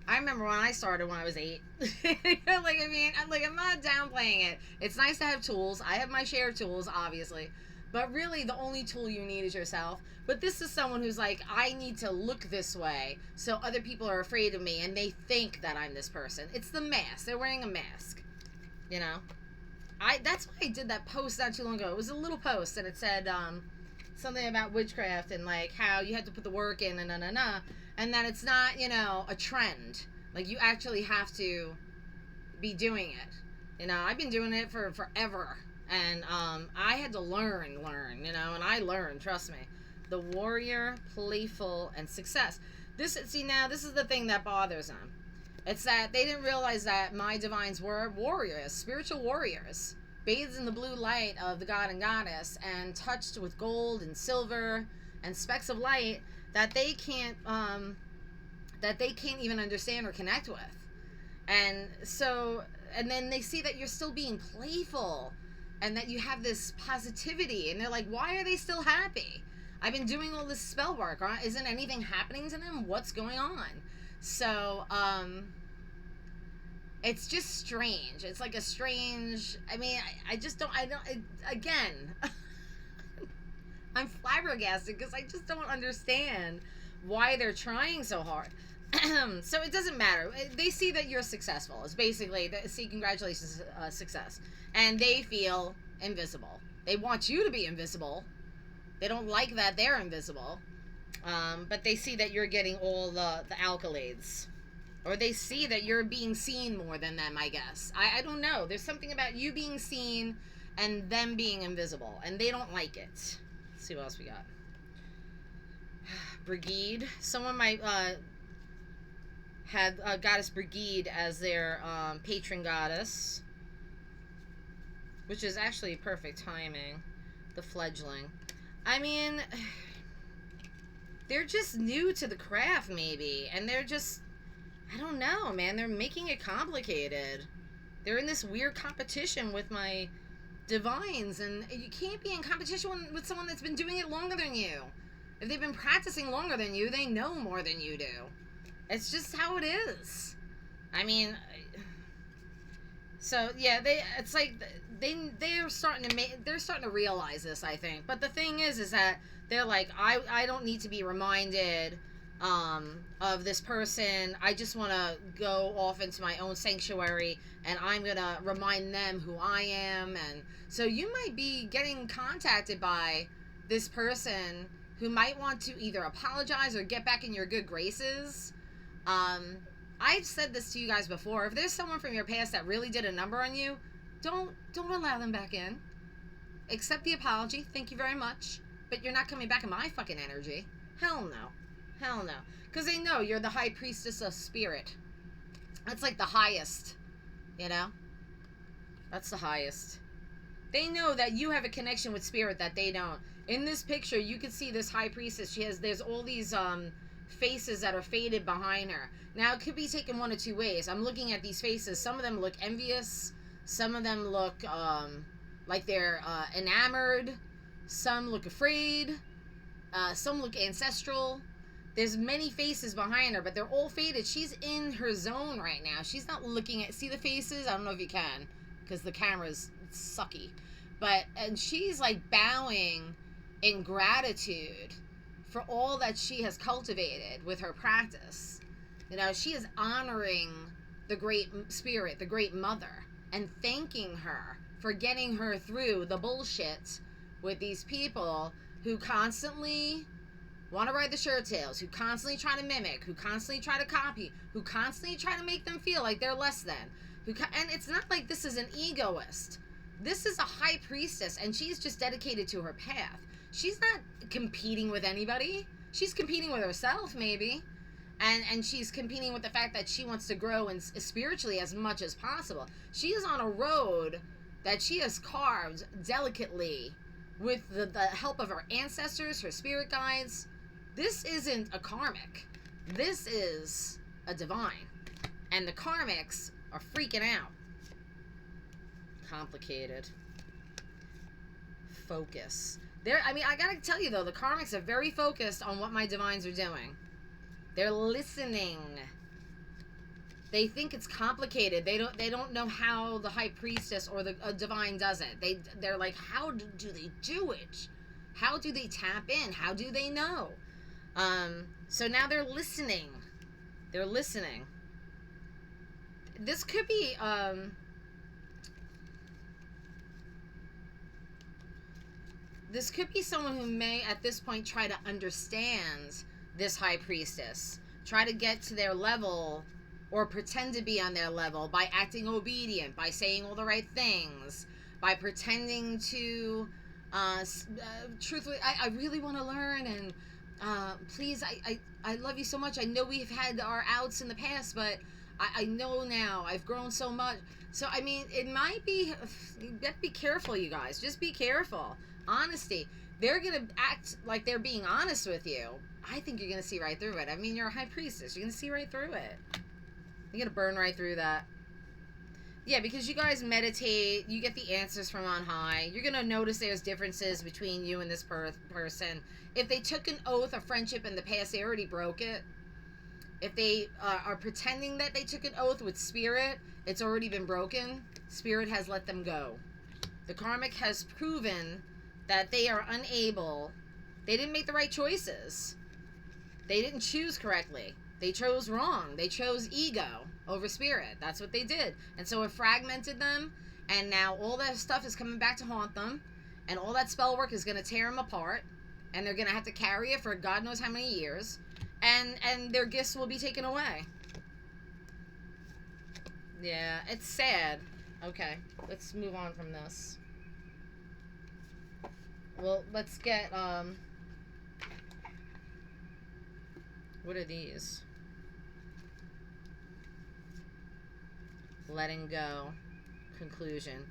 I remember when I started when I was 8. Like, I mean, I'm not downplaying it. It's nice to have tools. I have my share of tools, obviously. But really, the only tool you need is yourself. But this is someone who's like, I need to look this way so other people are afraid of me and they think that I'm this person. It's the mask. They're wearing a mask. You know? That's why I did that post not too long ago. It was a little post and it said something about witchcraft and like how you have to put the work in and and that it's not, you know, a trend. Like, you actually have to be doing it. You know, I've been doing it for forever. And I had to learn, you know, and I learned, trust me. The warrior, playful, and success. See, now, this is the thing that bothers them. It's that they didn't realize that my divines were warriors, spiritual warriors, bathed in the blue light of the god and goddess, and touched with gold and silver and specks of light that they can't even understand or connect with. And so, and then they see that you're still being playful and that you have this positivity, and they're like, why are they still happy? I've been doing all this spell work. Isn't anything happening to them? What's going on? So, it's just strange. It's like a strange, I mean, again, I'm flabbergasted because I just don't understand why they're trying so hard. So it doesn't matter. They see that you're successful. It's basically, see, congratulations, success. And they feel invisible. They want you to be invisible. They don't like that they're invisible. But they see that you're getting all the accolades. Or they see that you're being seen more than them, I guess. I don't know. There's something about you being seen and them being invisible. And they don't like it. Let's see what else we got. Brigide. Someone might have goddess Brigide as their patron goddess. Which is actually perfect timing. The fledgling. I mean, they're just new to the craft, maybe. And they're just, I don't know, man. They're making it complicated. They're in this weird competition with my divines. And you can't be in competition with someone that's been doing it longer than you. If they've been practicing longer than you, they know more than you do. It's just how it is. I mean, so yeah, it's like they're starting to realize this, I think. But the thing is that they're like, I don't need to be reminded of this person. I just want to go off into my own sanctuary, and I'm gonna remind them who I am. And so you might be getting contacted by this person who might want to either apologize or get back in your good graces. I've said this to you guys before. If there's someone from your past that really did a number on you, don't allow them back in. Accept the apology. Thank you very much. But you're not coming back in my fucking energy. Hell no. Hell no. Because they know you're the high priestess of spirit. That's like the highest. You know? That's the highest. They know that you have a connection with spirit that they don't. In this picture, you can see this high priestess. There's all these faces that are faded behind her. Now, it could be taken one of two ways. I'm looking at these faces. Some of them look envious. Some of them look like they're enamored. Some look afraid. Some look ancestral. There's many faces behind her, but they're all faded. She's in her zone right now. She's not looking at... See the faces? I don't know if you can, because the camera's sucky. And she's like bowing in gratitude for all that she has cultivated with her practice. You know, she is honoring the great spirit, the great mother, and thanking her for getting her through the bullshit with these people who constantly want to ride the shirt tails, who constantly try to mimic, who constantly try to copy, who constantly try to make them feel like they're less than. And it's not like this is an egoist. This is a high priestess, and she's just dedicated to her path. She's not competing with anybody. She's competing with herself, maybe. And she's competing with the fact that she wants to grow and spiritually as much as possible. She is on a road that she has carved delicately with the help of her ancestors, her spirit guides. This isn't a karmic. This is a divine. And the karmics are freaking out. Complicated. Focus. I mean, I gotta tell you though, the karmics are very focused on what my divines are doing. They're listening. They think it's complicated. They don't know how the high priestess or the divine does it. They're like, how do they do it? How do they tap in? How do they know? So now they're listening. They're listening. This could be this could be someone who may at this point try to understand this high priestess, try to get to their level or pretend to be on their level by acting obedient, by saying all the right things, by pretending to truthfully, I really want to learn, and please, I love you so much. I know we've had our outs in the past, but I know now I've grown so much. So I mean, it might be, you have to be careful, you guys. Just be careful. Honesty. They're gonna act like they're being honest with you. I think you're gonna see right through it. I mean, you're a high priestess. You're gonna see right through it. You're gonna burn right through that. Yeah, because you guys meditate, you get the answers from on high. You're gonna notice there's differences between you and this person. If they took an oath of friendship in the past, they already broke it. If they are pretending that they took an oath with spirit, it's already been broken. Spirit has let them go. The karmic has proven that they are unable. They didn't make the right choices. They didn't choose correctly. They chose wrong. They chose ego over spirit. That's what they did. And so it fragmented them, and now all that stuff is coming back to haunt them, and all that spell work is going to tear them apart, and they're going to have to carry it for God knows how many years, and their gifts will be taken away. Yeah, it's sad. Okay, let's move on from this. Well, let's get, what are these? Letting go. Conclusion.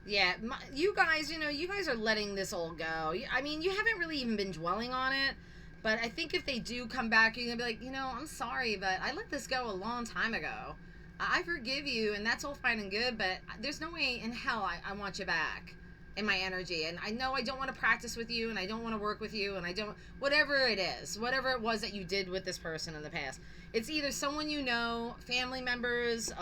Yeah, you guys, you guys are letting this all go. I mean, you haven't really even been dwelling on it, but I think if they do come back, you're going to be like, I'm sorry, but I let this go a long time ago. I forgive you, and that's all fine and good, but there's no way in hell I want you back in my energy. And I know I don't want to practice with you, and I don't want to work with you, and I don't, whatever it is, whatever it was that you did with this person in the past. It's either someone you know, family members,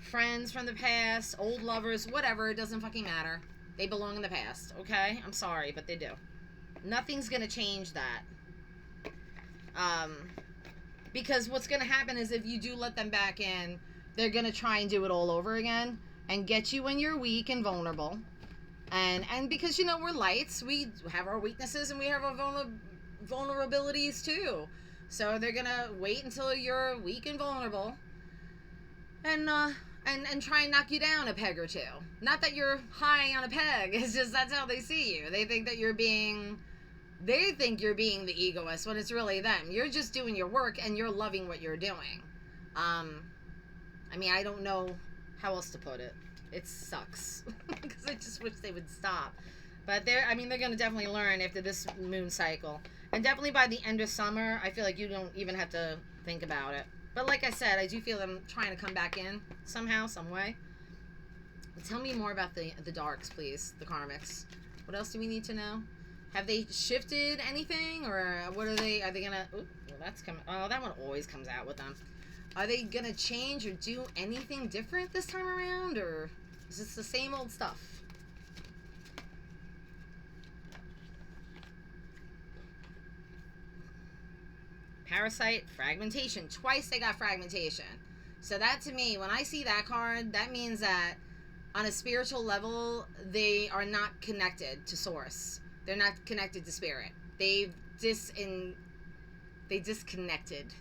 friends from the past, old lovers, whatever, it doesn't fucking matter. They belong in the past, okay? I'm sorry, but they do. Nothing's gonna change that. Because what's gonna happen is if you do let them back in, they're gonna try and do it all over again and get you when you're weak and vulnerable. And because, we're lights, we have our weaknesses and we have our vulnerabilities too. So they're gonna wait until you're weak and vulnerable and try and knock you down a peg or two. Not that you're high on a peg, it's just that's how they see you. They think you're being the egoist when it's really them. You're just doing your work and you're loving what you're doing. I mean, I don't know how else to put it. It sucks because I just wish they would stop. But they're going to definitely learn after this moon cycle. And definitely by the end of summer, I feel like you don't even have to think about it. But like I said, I do feel them trying to come back in somehow, some way. Tell me more about the darks, please, the karmics. What else do we need to know? Have they shifted anything, or what are they gonna? Ooh, well, that's coming. Oh, that one always comes out with them. Are they gonna change or do anything different this time around, or is this the same old stuff? Parasite, fragmentation. Twice they got fragmentation. So that, to me, when I see that card, that means that on a spiritual level, they are not connected to source. They're not connected to spirit. They disconnected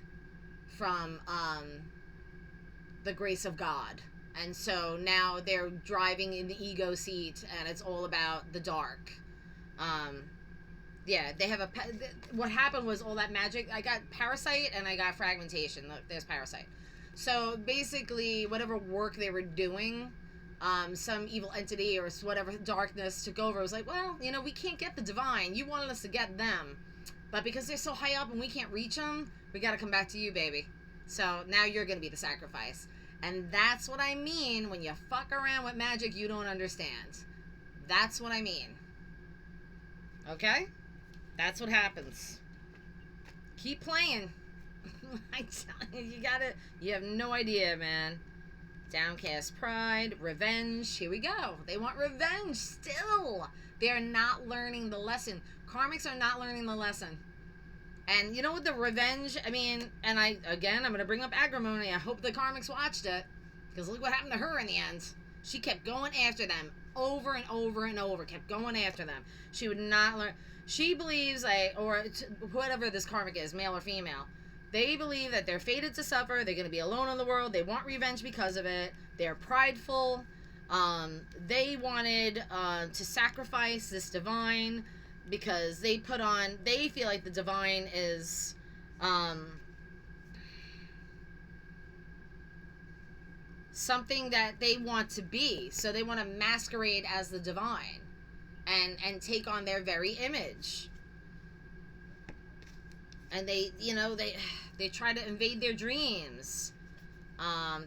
from the grace of God. And so now they're driving in the ego seat, and it's all about the dark. Yeah, they have what happened was all that magic. I got parasite and I got fragmentation. Look, there's parasite. So basically, whatever work they were doing, some evil entity or whatever darkness took over. It was like, well, you know, we can't get the divine. You wanted us to get them, but because they're so high up and we can't reach them, we got to come back to you, baby. So now you're gonna be the sacrifice, and that's what I mean when you fuck around with magic you don't understand. That's what I mean. Okay? That's what happens. Keep playing. I tell you, you have no idea, man. Downcast pride, revenge. Here we go. They want revenge still. They're not learning the lesson. Karmics are not learning the lesson. And you know what the revenge, I mean, and I'm going to bring up Agrimony. I hope the Karmics watched it, because look what happened to her in the end. She kept going after them over and over and over, kept going after them. She would not learn. She believes, whatever this karmic is, male or female, they believe that they're fated to suffer. They're going to be alone in the world. They want revenge because of it. They're prideful. They wanted to sacrifice this divine because they feel like the divine is something that they want to be. So they want to masquerade as the divine and take on their very image. And they try to invade their dreams.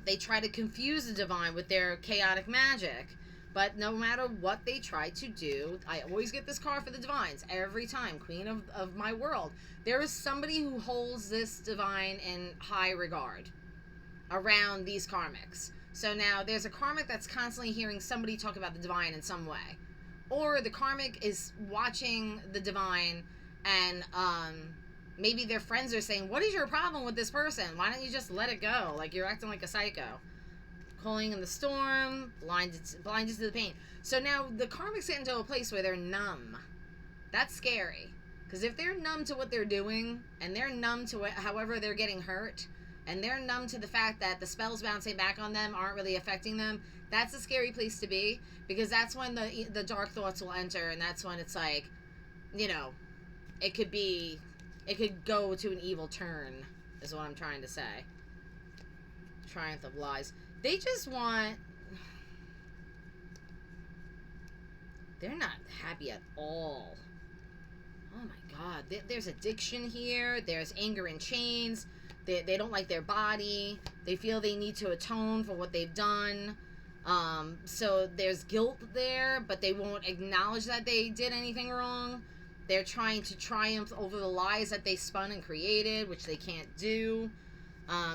They try to confuse the divine with their chaotic magic. But no matter what they try to do, I always get this card for the divines every time. Queen of my world. There is somebody who holds this divine in high regard around these karmics. So now there's a karmic that's constantly hearing somebody talk about the divine in some way. Or the karmic is watching the divine and maybe their friends are saying, what is your problem with this person? Why don't you just let it go? Like, you're acting like a psycho. Calling in the storm, blinded to the pain. So now the karmics get into a place where they're numb. That's scary. Because if they're numb to what they're doing, and they're numb to however they're getting hurt, and they're numb to the fact that the spells bouncing back on them aren't really affecting them, that's a scary place to be. Because that's when the dark thoughts will enter, and that's when it's like, you know, it could go to an evil turn, is what I'm trying to say. Triumph of lies. They just want... They're not happy at all. Oh my god. There's addiction here. There's anger and chains. They don't like their body. They feel they need to atone for what they've done. So there's guilt there, but they won't acknowledge that they did anything wrong. They're trying to triumph over the lies that they spun and created, which they can't do.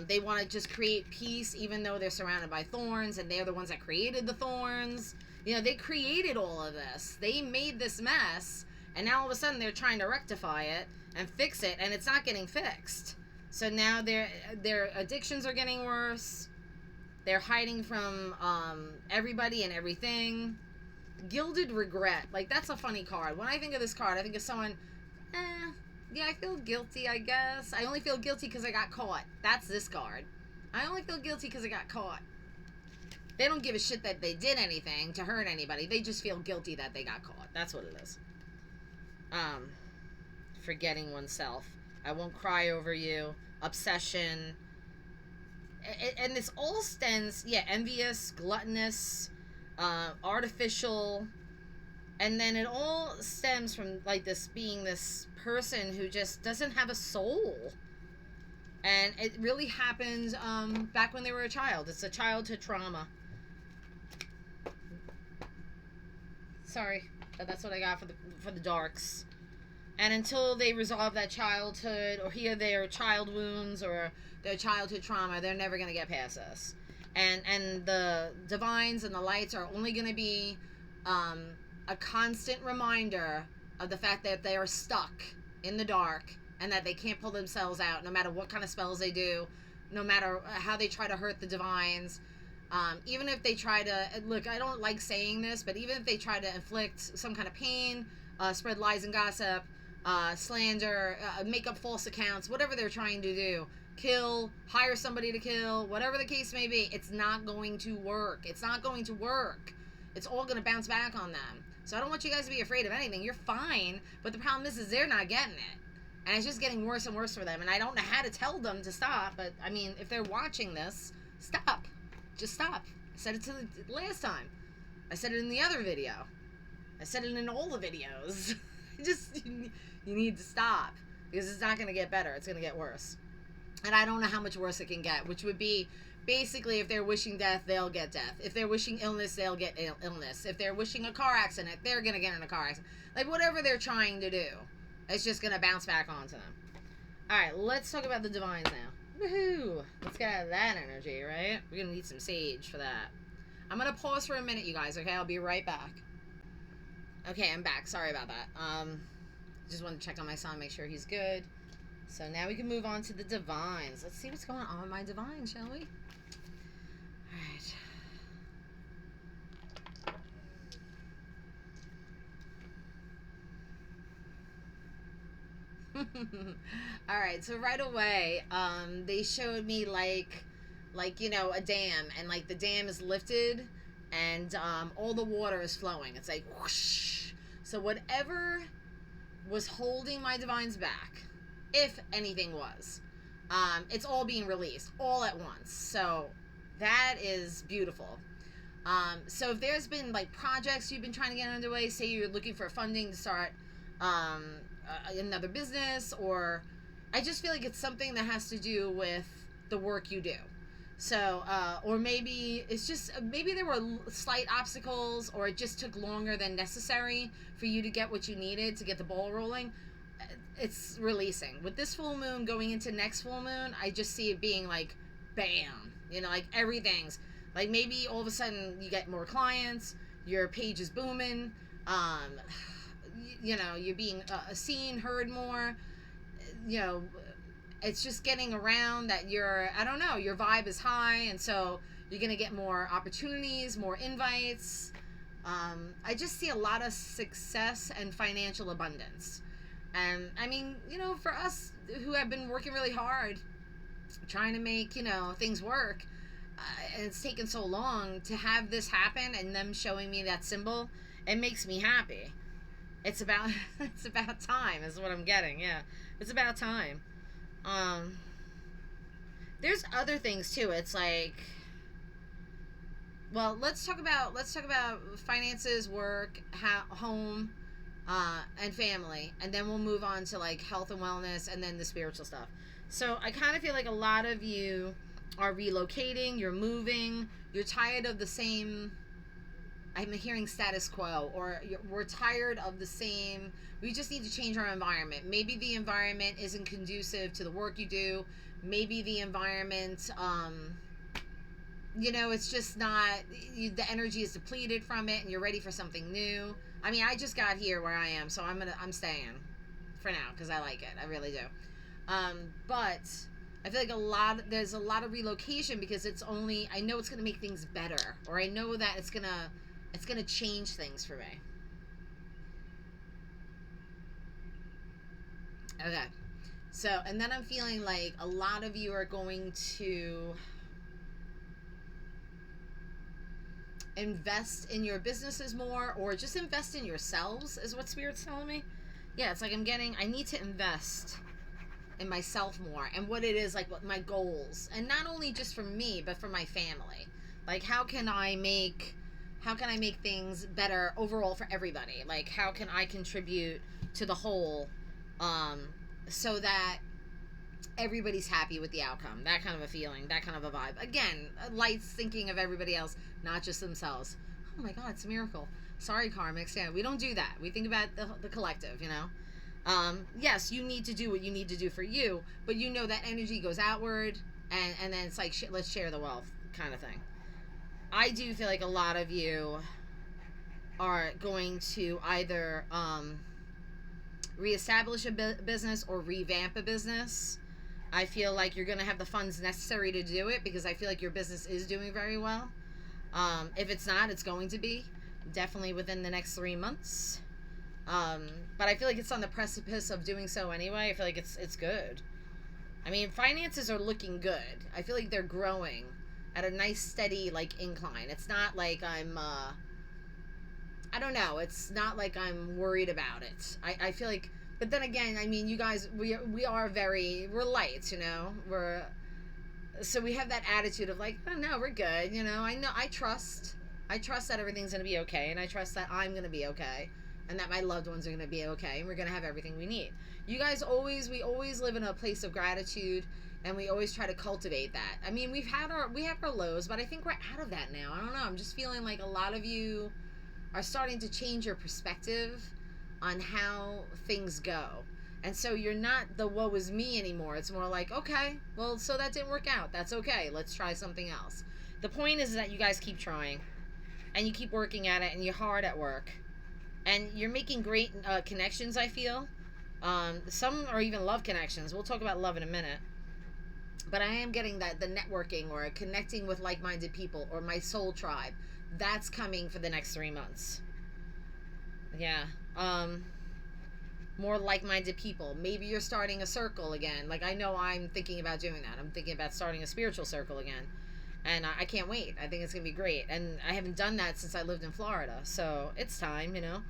They want to just create peace, even though they're surrounded by thorns, and they're the ones that created the thorns. You know, they created all of this. They made this mess, and now all of a sudden they're trying to rectify it and fix it, and it's not getting fixed. So now their addictions are getting worse. They're hiding from everybody and everything. Gilded regret. Like, that's a funny card. When I think of this card, I think of someone, yeah, I feel guilty, I guess. I only feel guilty because I got caught. That's this card. I only feel guilty because I got caught. They don't give a shit that they did anything to hurt anybody. They just feel guilty that they got caught. That's what it is. Forgetting oneself. I won't cry over you. Obsession. And this all stems, envious, gluttonous, artificial, and then it all stems from like this being this person who just doesn't have a soul. And it really happens back when they were a child. It's a childhood trauma. Sorry, but that's what I got for the darks. And until they resolve that childhood or heal their child wounds or their childhood trauma, they're never going to get past this. And the divines and the lights are only going to be a constant reminder of the fact that they are stuck in the dark and that they can't pull themselves out no matter what kind of spells they do, no matter how they try to hurt the divines. Even if they try to, look, I don't like saying this, but even if they try to inflict some kind of pain, spread lies and gossip, slander, make up false accounts, whatever they're trying to do, kill, hire somebody to kill, whatever the case may be, it's not going to work. It's not going to work. It's all going to bounce back on them. So I don't want you guys to be afraid of anything. You're fine. But the problem is they're not getting it. And it's just getting worse and worse for them. And I don't know how to tell them to stop. But, I mean, if they're watching this, stop. Just stop. I said it to the last time. I said it in the other video. I said it in all the videos. Just, you need to stop. Because it's not going to get better. It's going to get worse. And I don't know how much worse it can get. Which would be, basically, if they're wishing death, they'll get death. If they're wishing illness, they'll get illness. If they're wishing a car accident, they're going to get in a car accident. Like, whatever they're trying to do, it's just going to bounce back onto them. Alright, let's talk about the divines now. Woohoo! Let's get out of that energy, right? We're going to need some sage for that. I'm going to pause for a minute, you guys, okay? I'll be right back. Okay, I'm back. Sorry about that. Just wanted to check on my son, make sure he's good. So now we can move on to the divines. Let's see what's going on with my divines, shall we? All right, so right away, they showed me like, you know, a dam, and like the dam is lifted, and all the water is flowing. It's like whoosh. So whatever was holding my divines back, if anything was, it's all being released all at once. So that is beautiful. So if there's been like projects you've been trying to get underway, say you're looking for funding to start another business, or I just feel like it's something that has to do with the work you do. So or maybe it's just, maybe there were slight obstacles, or it just took longer than necessary for you to get what you needed to get the ball rolling. It's releasing. With this full moon going into next full moon, I just see it being like bam, you know, like everything's like, maybe all of a sudden you get more clients, your page is booming, you know, you're being seen, heard more, you know, it's just getting around that you're, I don't know, your vibe is high, and so you're going to get more opportunities, more invites. I just see a lot of success and financial abundance. And I mean, you know, for us who have been working really hard, trying to make, you know, things work, and it's taken so long to have this happen, and them showing me that symbol, it makes me happy. It's about time is what I'm getting. Yeah, it's about time. There's other things too. It's like, well, let's talk about finances, work, home, and family, and then we'll move on to like health and wellness, and then the spiritual stuff. So I kind of feel like a lot of you are relocating, you're moving, you're tired of the same, I'm hearing status quo, or we're tired of the same, we just need to change our environment. Maybe the environment isn't conducive to the work you do. Maybe the environment, you know, it's just not, the energy is depleted from it, and you're ready for something new. I mean, I just got here where I am, so I'm staying for now because I like it. I really do. But I feel like there's a lot of relocation because it's only, I know it's going to make things better, or I know that it's going to change things for me. Okay. So, and then I'm feeling like a lot of you are going to invest in your businesses more, or just invest in yourselves is what Spirit's telling me. Yeah, it's like I need to invest in myself more, and what it is, like what my goals, and not only just for me but for my family. Like, how can I make things better overall for everybody? Like, how can I contribute to the whole, so that everybody's happy with the outcome? That kind of a feeling, that kind of a vibe. Again, lights thinking of everybody else, not just themselves. Oh my God, it's a miracle. Sorry, Karmics. Yeah, we don't do that. We think about the collective, you know? Yes, you need to do what you need to do for you, but you know that energy goes outward, and then it's like, let's share the wealth kind of thing. I do feel like a lot of you are going to either reestablish a business or revamp a business. I feel like you're going to have the funds necessary to do it, because I feel like your business is doing very well. If it's not, it's going to be. Definitely within the next 3 months. But I feel like it's on the precipice of doing so anyway. I feel like it's good. I mean, finances are looking good. I feel like they're growing at a nice, steady, like, incline. It's not like I'm, I don't know. It's not like I'm worried about it. I feel like, but then again, I mean, you guys, we're light, you know, so we have that attitude of like, oh no, we're good. You know, I trust that everything's going to be okay. And I trust that I'm going to be okay. And that my loved ones are going to be okay. And we're going to have everything we need. You guys we always live in a place of gratitude. And we always try to cultivate that. I mean, we have our lows, but I think we're out of that now. I don't know. I'm just feeling like a lot of you are starting to change your perspective on how things go. And so you're not the woe is me anymore. It's more like, okay, well, so that didn't work out. That's okay. Let's try something else. The point is that you guys keep trying and you keep working at it and you're hard at work and you're making great connections, I feel. Some are even love connections. We'll talk about love in a minute. But I am getting that the networking or connecting with like-minded people or my soul tribe, that's coming for the next 3 months. Yeah. More like-minded people. Maybe you're starting a circle again. Like, I know I'm thinking about doing that. I'm thinking about starting a spiritual circle again. And I can't wait. I think it's going to be great. And I haven't done that since I lived in Florida. So it's time, you know.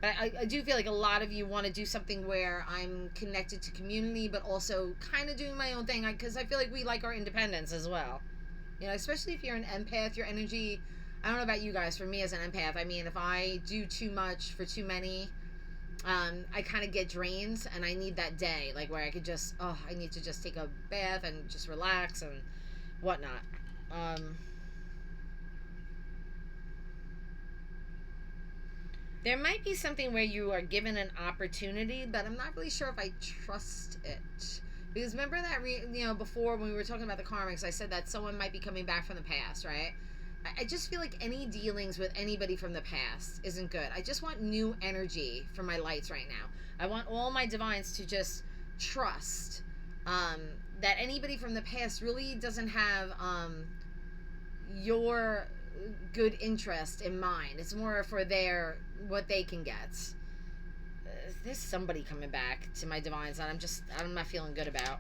But I do feel like a lot of you want to do something where I'm connected to community, but also kind of doing my own thing. Because I feel like we like our independence as well. You know, especially if you're an empath, your energy... I don't know about you guys. For me as an empath, I mean, if I do too much for too many, I kind of get drained, and I need that day, like, where I could just, I need to just take a bath and just relax and whatnot. There might be something where you are given an opportunity, but I'm not really sure if I trust it. Because remember that, before when we were talking about the karmics, I said that someone might be coming back from the past, right? I just feel like any dealings with anybody from the past isn't good. I just want new energy for my lights right now. I want all my divines to just trust that anybody from the past really doesn't have your good interest in mind. It's more for what they can get. There's somebody coming back to my divines that I'm not feeling good about.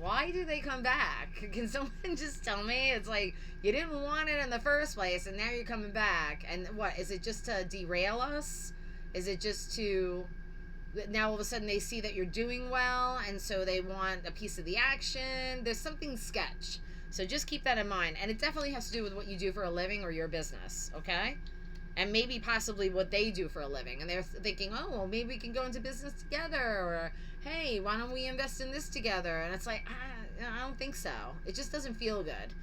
Why do they come back? Can someone just tell me? It's like, you didn't want it in the first place, and now you're coming back. And what? Is it just to derail us? Is it just to... Now all of a sudden they see that you're doing well, and so they want a piece of the action? There's something sketch. So just keep that in mind. And it definitely has to do with what you do for a living or your business, okay? And maybe possibly what they do for a living. And they're thinking, oh, well, maybe we can go into business together, or... hey, why don't we invest in this together? And it's like, I don't think so. It just doesn't feel good.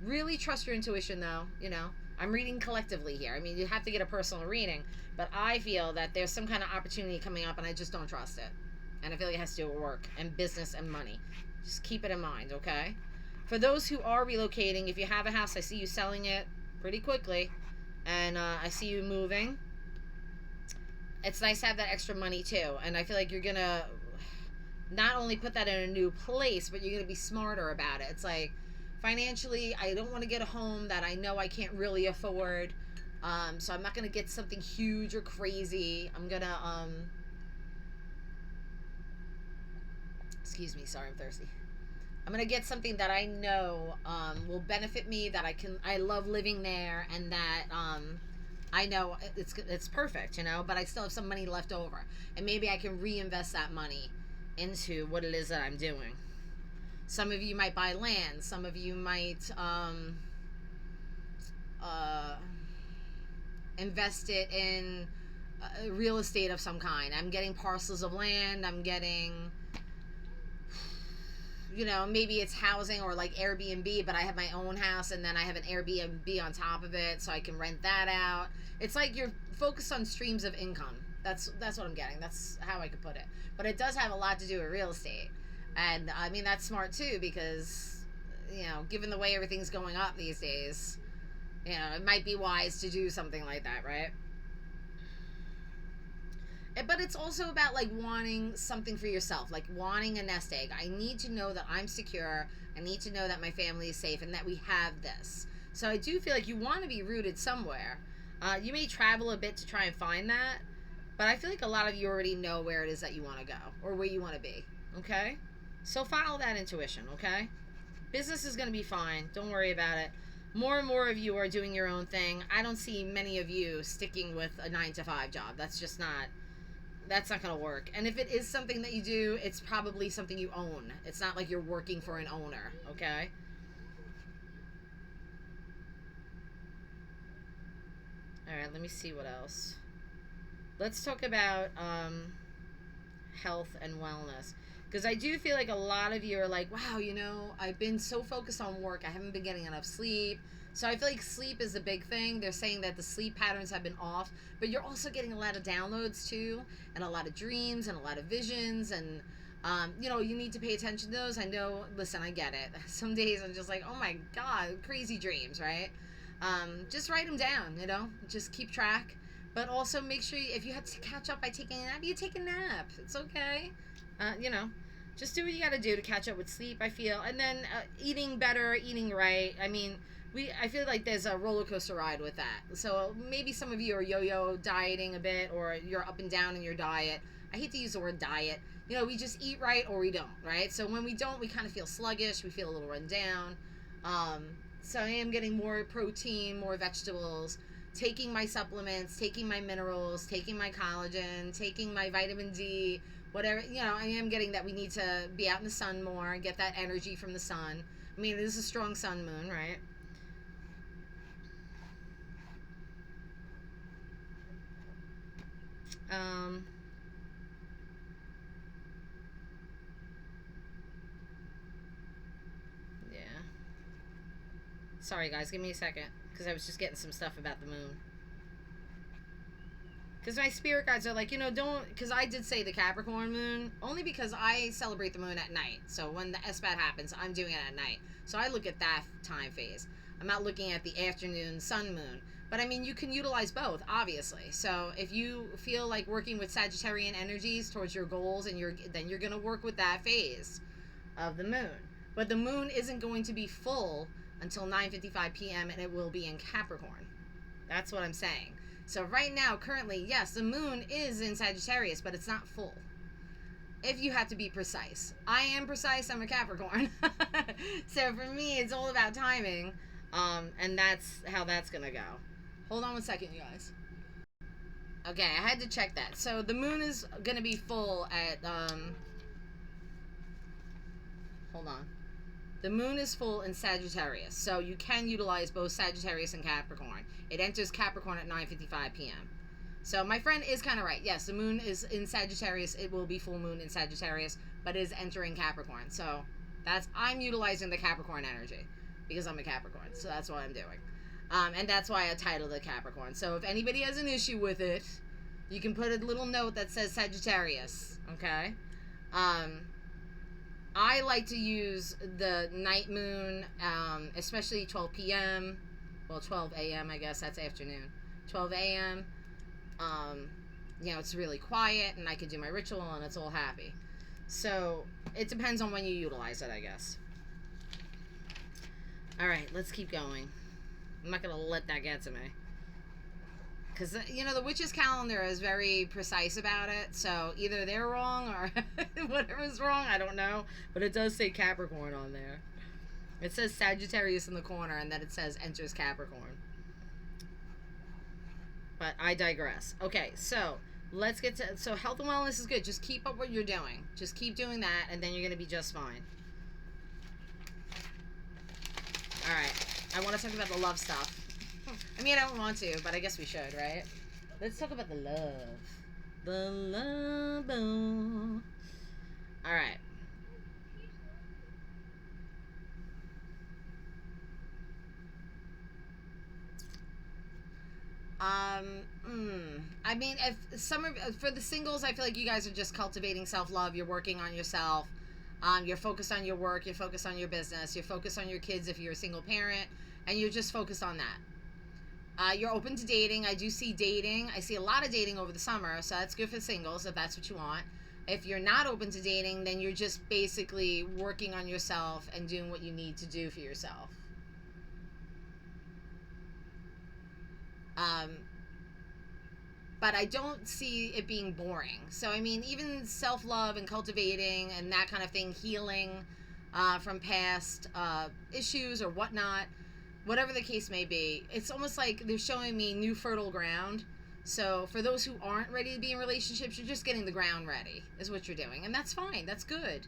Really trust your intuition, though. You know, I'm reading collectively here. I mean, you have to get a personal reading, but I feel that there's some kind of opportunity coming up, and I just don't trust it. And I feel like it has to do with work and business and money. Just keep it in mind, okay? For those who are relocating, if you have a house, I see you selling it pretty quickly, and I see you moving. It's nice to have that extra money, too, and I feel like you're going to... not only put that in a new place, but you're going to be smarter about it. It's like, financially, I don't want to get a home that I know I can't really afford. So I'm not going to get something huge or crazy. I'm going to, excuse me, sorry, I'm thirsty. I'm going to get something that I know will benefit me, that I love living there, and that I know it's perfect, you know, but I still have some money left over. And maybe I can reinvest that money into what it is that I'm doing. Some of you might buy land. Some of you might invest it in real estate of some kind. I'm getting parcels of land. I'm getting, maybe it's housing or like Airbnb, but I have my own house and then I have an Airbnb on top of it so I can rent that out. It's like you're focused on streams of income. That's what I'm getting. That's how I could put it. But it does have a lot to do with real estate. And I mean, that's smart too, because, given the way everything's going up these days, it might be wise to do something like that, right? But it's also about like wanting something for yourself, like wanting a nest egg. I need to know that I'm secure. I need to know that my family is safe and that we have this. So I do feel like you want to be rooted somewhere. You may travel a bit to try and find that. But I feel like a lot of you already know where it is that you want to go or where you want to be, okay? So follow that intuition, okay? Business is going to be fine. Don't worry about it. more and more of you are doing your own thing. I don't see many of you sticking with a 9 to 5 job. That's not going to work. And if it is something that you do, it's probably something you own. It's not like you're working for an owner, okay? All right, let me see what else. Let's talk about health and wellness. Because I do feel like a lot of you are like, wow, you know, I've been so focused on work. I haven't been getting enough sleep. So I feel like sleep is a big thing. They're saying that the sleep patterns have been off, but you're also getting a lot of downloads too, and a lot of dreams and a lot of visions. And, you know, you need to pay attention to those. I know, listen, I get it. Some days I'm just like, oh my God, crazy dreams, right? Just write them down, you know, just keep track. But also make sure if you have to catch up by taking a nap, you take a nap. It's okay. You know, just do what you got to do to catch up with sleep, I feel. And then eating better, eating right. I mean, I feel like there's a roller coaster ride with that. So maybe some of you are yo-yo dieting a bit, or you're up and down in your diet. I hate to use the word diet. You know, we just eat right or we don't, right? So when we don't, we kind of feel sluggish. We feel a little run down. So I am getting more protein, more vegetables, taking my supplements, taking my minerals, taking my collagen, taking my vitamin D, whatever. You know, I am getting that we need to be out in the sun more, get that energy from the sun. I mean, it is a strong sun moon, right? Yeah. Sorry, guys. Give me a second, because I was just getting some stuff about the moon. Because my spirit guides are like, you know, don't... Because I did say the Capricorn moon, only because I celebrate the moon at night. So when the SBAT happens, I'm doing it at night. So I look at that time phase. I'm not looking at the afternoon sun moon. But I mean, you can utilize both, obviously. So if you feel like working with Sagittarian energies towards your goals, and then you're going to work with that phase of the moon. But the moon isn't going to be full until 9:55 p.m. and it will be in Capricorn. That's what I'm saying. So right now, currently, yes, the moon is in Sagittarius, but it's not full. If you have to be precise. I am precise, I'm a Capricorn. So for me, it's all about timing. And that's how that's going to go. Hold on one second, you guys. Okay, I had to check that. So the moon is going to be full at, hold on. The moon is full in Sagittarius, so you can utilize both Sagittarius and Capricorn. It enters Capricorn at 9:55 p.m. So my friend is kind of right. Yes, the moon is in Sagittarius. It will be full moon in Sagittarius, but it is entering Capricorn. So I'm utilizing the Capricorn energy because I'm a Capricorn. So that's what I'm doing. And that's why I titled it Capricorn. So if anybody has an issue with it, you can put a little note that says Sagittarius, okay? I like to use the night moon, especially 12 p.m. Well, 12 a.m., I guess. That's afternoon. 12 a.m. You know, it's really quiet, and I can do my ritual, and it's all happy. So it depends on when you utilize it, I guess. All right, let's keep going. I'm not going to let that get to me. Because, you know, the witch's calendar is very precise about it. So either they're wrong or whatever's wrong, I don't know. But it does say Capricorn on there. It says Sagittarius in the corner, and then it says enters Capricorn. But I digress. Okay, so let's get to... So health and wellness is good. Just keep up what you're doing. Just keep doing that, and then you're going to be just fine. All right. I want to talk about the love stuff. I mean, I don't want to, but I guess we should, right? Let's talk about the love. The love. All right. I mean, for the singles, I feel like you guys are just cultivating self-love. You're working on yourself. You're focused on your work. You're focused on your business. You're focused on your kids if you're a single parent, and you're just focused on that. You're open to dating. I do see dating. I see a lot of dating over the summer, so that's good for singles if that's what you want. If you're not open to dating, then you're just basically working on yourself and doing what you need to do for yourself. But I don't see it being boring. So, I mean, even self-love and cultivating and that kind of thing, healing from past issues or whatnot, whatever the case may be, it's almost like they're showing me new fertile ground. So for those who aren't ready to be in relationships, you're just getting the ground ready, is what you're doing. And that's fine. That's good.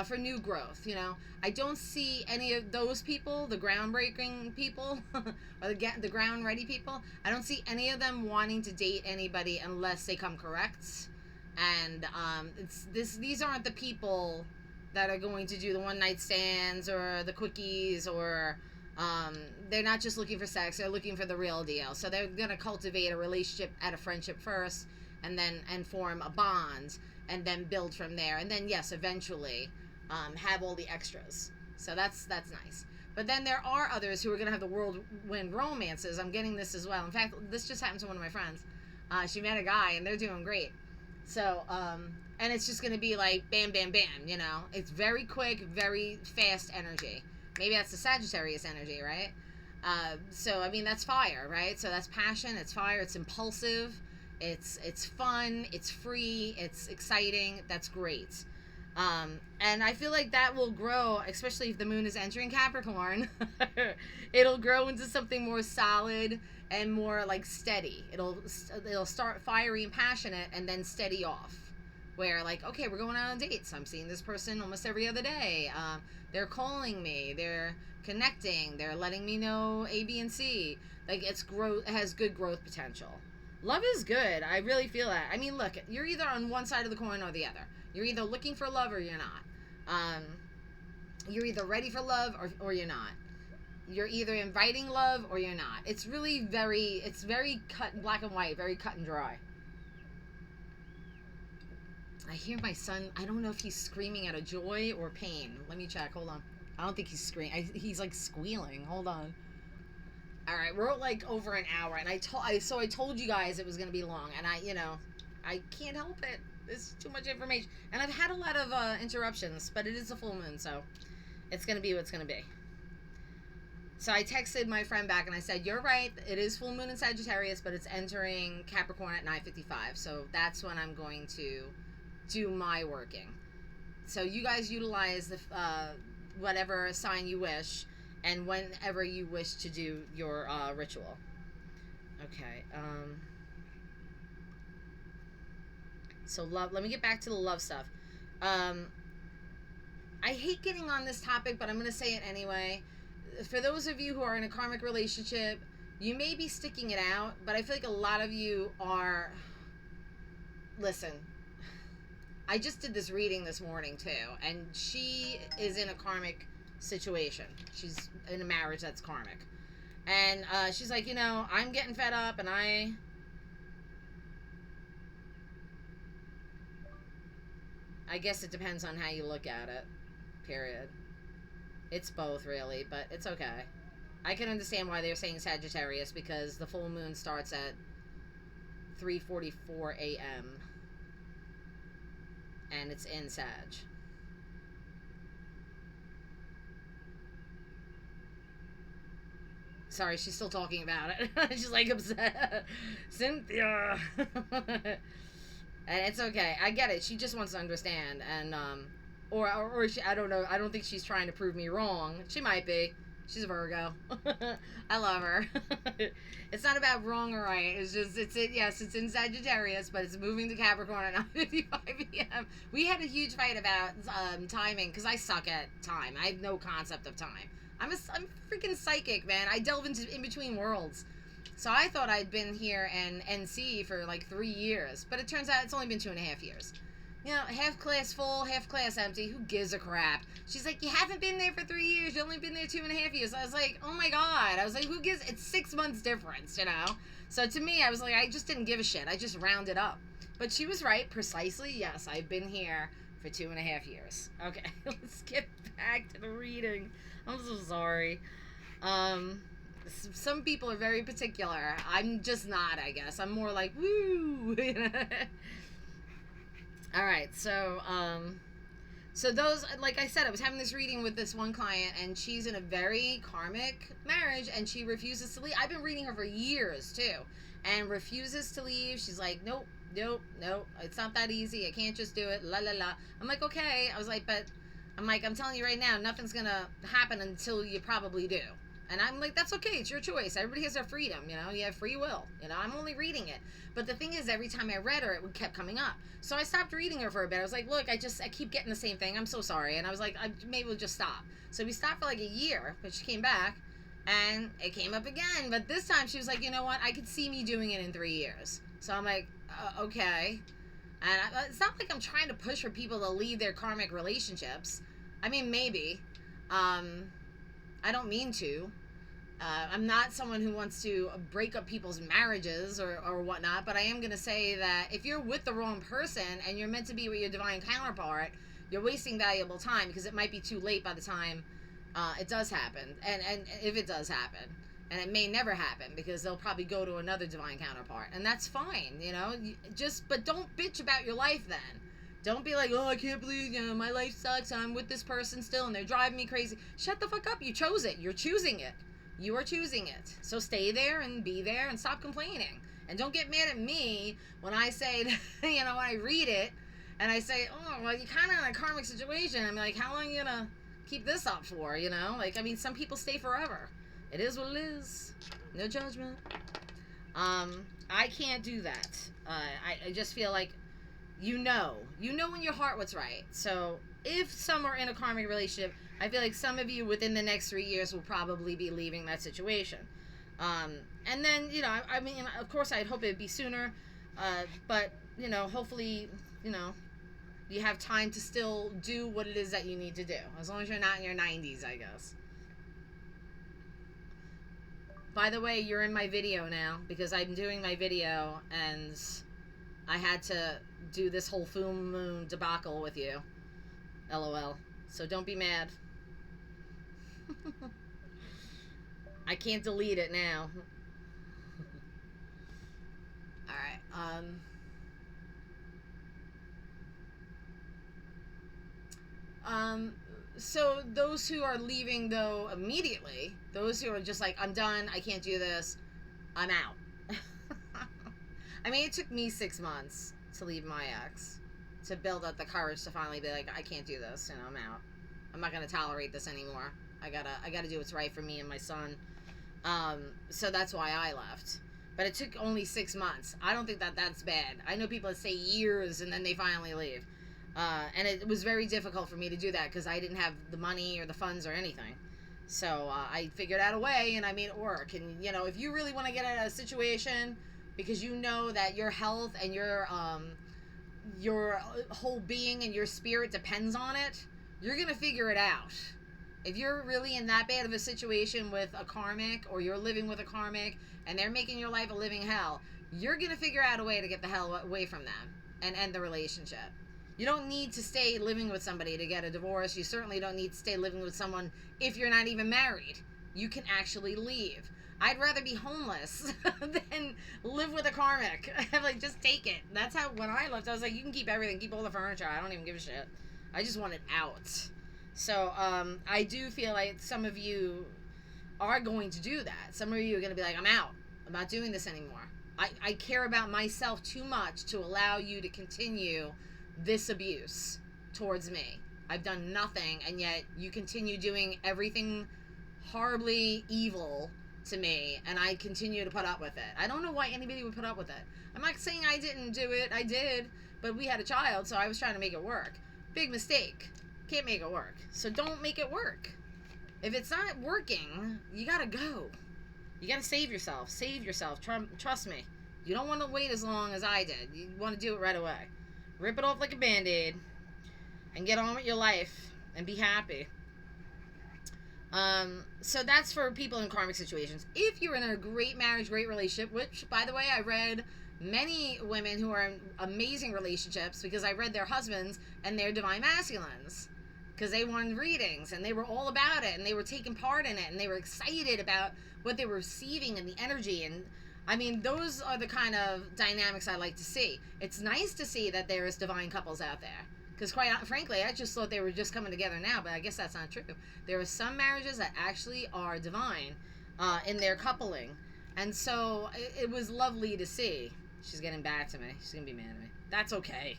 For new growth, you know. I don't see any of those people, the groundbreaking people, or the ground ready people. I don't see any of them wanting to date anybody unless they come correct. And these aren't the people that are going to do the one night stands or the quickies, or they're not just looking for sex, they're looking for the real deal. So they're going to cultivate a relationship at a friendship first, and form a bond, and then build from there, and then yes, eventually have all the extras. So that's nice. But then there are others who are going to have the whirlwind romances. I'm getting this as well. In fact, this just happened to one of my friends. She met a guy and they're doing great. So and it's just going to be like bam bam bam, you know. It's very quick, very fast energy. Maybe that's the Sagittarius energy, right? So I mean, that's fire, right? So that's passion, it's fire, it's impulsive, it's fun, it's free, it's exciting. That's great. And I feel like that will grow, especially if the moon is entering Capricorn. It'll grow into something more solid and more like steady. It'll start fiery and passionate, and then steady off. Where like, okay, we're going out on dates. I'm seeing this person almost every other day. They're calling me. They're connecting. They're letting me know A, B, and C. Like, it's growth. It has good growth potential. Love is good. I really feel that. I mean, look, you're either on one side of the coin or the other. You're either looking for love or you're not. You're either ready for love or you're not. You're either inviting love or you're not. It's really it's very black and white, very cut and dry. I hear my son. I don't know if he's screaming out of joy or pain. Let me check. Hold on. I don't think he's screaming. He's like squealing. Hold on. All right, we're like over an hour, and I told you guys it was gonna be long, and I can't help it. It's too much information, and I've had a lot of interruptions, but it is a full moon, so it's gonna be what it's gonna be. So I texted my friend back and I said, you're right, it is full moon in Sagittarius, but it's entering Capricorn at 9:55, so that's when I'm going to do my working. So you guys utilize the whatever sign you wish, and whenever you wish to do your ritual. Okay. So love. Let me get back to the love stuff. I hate getting on this topic, but I'm going to say it anyway. For those of you who are in a karmic relationship, you may be sticking it out, but I feel like a lot of you are. Listen. I just did this reading this morning too, and she is in a karmic situation. She's in a marriage that's karmic, and she's like, I'm getting fed up, and I guess it depends on how you look at it, period. It's both, really, but it's okay. I can understand why they're saying Sagittarius, because the full moon starts at 3:44 a.m. and it's in Sag. Sorry, she's still talking about it. She's like upset. Cynthia. And it's okay. I get it. She just wants to understand. And, or she, I don't know. I don't think she's trying to prove me wrong. She might be. She's a Virgo. I love her. It's not about wrong or right. It's just, yes, it's in Sagittarius, but it's moving to Capricorn at 9:55 p.m. We had a huge fight about timing, because I suck at time. I have no concept of time. I'm freaking psychic, man. I delve into in between worlds. So I thought I'd been here in NC for like 3 years, but it turns out it's only been 2.5 years. Half class full, half class empty. Who gives a crap? She's like, you haven't been there for 3 years. You only been there 2.5 years. I was like, oh my God. I was like, who gives? It's 6 months difference, So to me, I was like, I just didn't give a shit. I just rounded up. But she was right, precisely. Yes, I've been here for 2.5 years. Okay, let's get back to the reading. I'm so sorry. Some people are very particular. I'm just not, I guess. I'm more like, woo. All right, so those, like I said, I was having this reading with this one client, and she's in a very karmic marriage, and she refuses to leave. I've been reading her for years, too, and refuses to leave. She's like, nope, it's not that easy. I can't just do it, la, la, la. I'm like, okay. I was like, I'm telling you right now, nothing's going to happen until you probably do. And I'm like, that's okay. It's your choice. Everybody has their freedom. You know, you have free will. You know, I'm only reading it. But the thing is, every time I read her, it kept coming up. So I stopped reading her for a bit. I was like, look, I keep getting the same thing. I'm so sorry. And I was like, maybe we'll just stop. So we stopped for like a year, but she came back and it came up again. But this time she was like, you know what? I could see me doing it in 3 years. So I'm like, okay. And it's not like I'm trying to push for people to leave their karmic relationships. I mean, maybe. I don't mean to. I'm not someone who wants to break up people's marriages or whatnot, but I am going to say that if you're with the wrong person and you're meant to be with your divine counterpart, you're wasting valuable time because it might be too late by the time it does happen. And if it does happen. And it may never happen because they'll probably go to another divine counterpart. And that's fine, you know. But don't bitch about your life then. Don't be like, oh, I can't believe, you know, my life sucks and I'm with this person still and they're driving me crazy. Shut the fuck up. You chose it. You're choosing it. You are choosing it. So stay there and be there and stop complaining. And don't get mad at me when I say, you know, when I read it and I say, oh, well, you're kind of in a karmic situation. I'm like, how long are you going to keep this up for, you know? Like, I mean, some people stay forever. It is what it is. No judgment. I can't do that. I just feel like you know in your heart what's right. So if some are in a karmic relationship, I feel like some of you within the next 3 years will probably be leaving that situation. And then, you know, I mean, of course, I'd hope it'd be sooner. But, you know, hopefully, you know, you have time to still do what it is that you need to do. As long as you're not in your 90s, I guess. By the way, you're in my video now because I'm doing my video and I had to do this whole full moon debacle with you. LOL. So don't be mad. I can't delete it now. Alright, so those who are leaving, though, immediately, those who are just like, I'm done, I can't do this, I'm out. I mean, it took me 6 months to leave my ex, to build up the courage to finally be like, I can't do this, and I'm out. I'm not going to tolerate this anymore. I gotta do what's right for me and my son. So that's why I left. But it took only 6 months. I don't think that that's bad. I know people that say years and then they finally leave. And it was very difficult for me to do that because I didn't have the money or the funds or anything. So I figured out a way and I made it work. And, you know, if you really want to get out of a situation because you know that your health and your whole being and your spirit depends on it, you're going to figure it out. If you're really in that bad of a situation with a karmic or you're living with a karmic and they're making your life a living hell, you're going to figure out a way to get the hell away from them and end the relationship. You don't need to stay living with somebody to get a divorce. You certainly don't need to stay living with someone if you're not even married. You can actually leave. I'd rather be homeless than live with a karmic. I'm like, just take it. That's how, when I left, I was like, you can keep everything. Keep all the furniture. I don't even give a shit. I just want it out. So, I do feel like some of you are going to do that. Some of you are going to be like, I'm out. I'm not doing this anymore. I care about myself too much to allow you to continue this abuse towards me. I've done nothing, and yet you continue doing everything horribly evil to me, and I continue to put up with it. I don't know why anybody would put up with it. I'm not saying I didn't do it. I did, but we had a child, so I was trying to make it work. Big mistake. Can't make it work. So don't make it work. If it's not working, you gotta go. You gotta save yourself. Save yourself. Trust me. You don't want to wait as long as I did. You want to do it right away. Rip it off like a band-aid and get on with your life and be happy. So that's for people in karmic situations. If you're in a great marriage, great relationship, which, by the way, I read many women who are in amazing relationships because I read their husbands and their divine masculines because they wanted readings and they were all about it and they were taking part in it and they were excited about what they were receiving and the energy. And I mean, those are the kind of dynamics I like to see. It's nice to see that there is divine couples out there. Because quite frankly, I just thought they were just coming together now, but I guess that's not true. There are some marriages that actually are divine in their coupling. And so it was lovely to see. She's getting back to me. She's going to be mad at me. That's okay.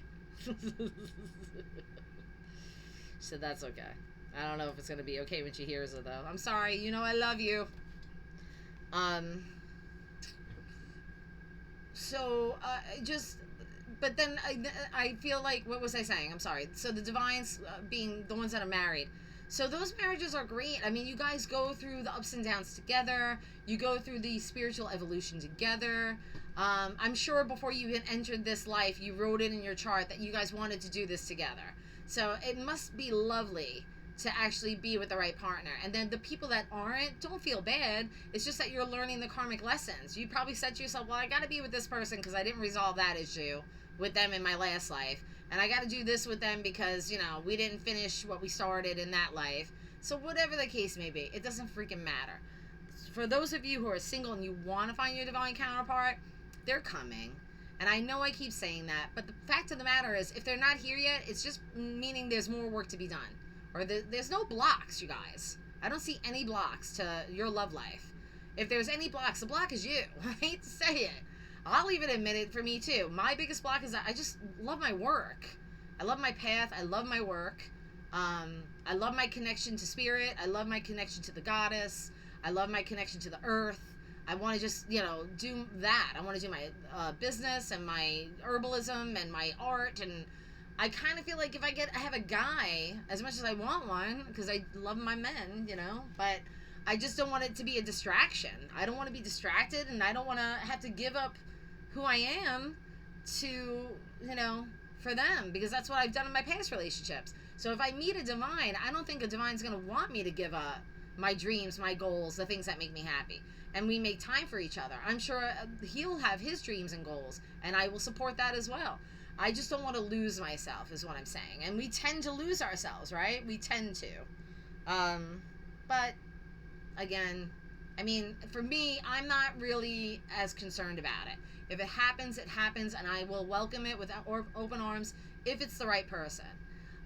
She said that's okay. I don't know if it's going to be okay when she hears it, though. I'm sorry. You know I love you. Um, so just, but then I feel like, what was I saying? I'm sorry. So the divines being the ones that are married. So those marriages are great. I mean, you guys go through the ups and downs together. You go through the spiritual evolution together. I'm sure before you even entered this life, you wrote it in your chart that you guys wanted to do this together. So it must be lovely to actually be with the right partner. And then the people that aren't, don't feel bad. It's just that you're learning the karmic lessons. You probably said to yourself, well, I got to be with this person because I didn't resolve that issue with them in my last life. And I got to do this with them because, you know, we didn't finish what we started in that life. So whatever the case may be, it doesn't freaking matter. For those of you who are single and you want to find your divine counterpart, they're coming. And I know I keep saying that, but the fact of the matter is, if they're not here yet, it's just meaning there's more work to be done. Or there's no blocks, you guys. I don't see any blocks to your love life. If there's any blocks, the block is you. I hate to say it. I'll even admit it for me too. My biggest block is that I just love my work. I love my path. I love my work. I love my connection to spirit. I love my connection to the goddess. I love my connection to the earth. I want to just, you know, do that. I want to do my business and my herbalism and my art. And I kind of feel like if I have a guy, as much as I want one, because I love my men, you know, but I just don't want it to be a distraction. I don't want to be distracted, and I don't want to have to give up who I am to, you know, for them, because that's what I've done in my past relationships. So if I meet a divine, I don't think a divine's going to want me to give up my dreams, my goals, the things that make me happy. And we make time for each other. I'm sure he'll have his dreams and goals, and I will support that as well. I just don't want to lose myself, is what I'm saying. And we tend to lose ourselves, right? We tend to. But, again, I mean, for me, I'm not really as concerned about it. If it happens, it happens, and I will welcome it with open arms if it's the right person.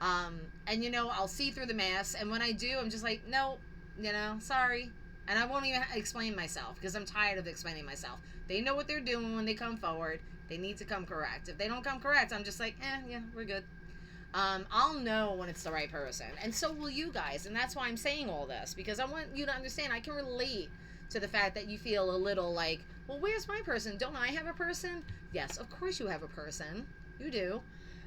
And, you know, I'll see through the mask, and when I do, I'm just like, no, you know, sorry. And I won't even explain myself, because I'm tired of explaining myself. They know what they're doing when they come forward. They need to come correct. If they don't come correct, I'm just like, yeah, we're good. I'll know when it's the right person. And so will you guys. And that's why I'm saying all this, because I want you to understand I can relate to the fact that you feel a little like, well, where's my person? Don't I have a person? Yes, of course you have a person. You do.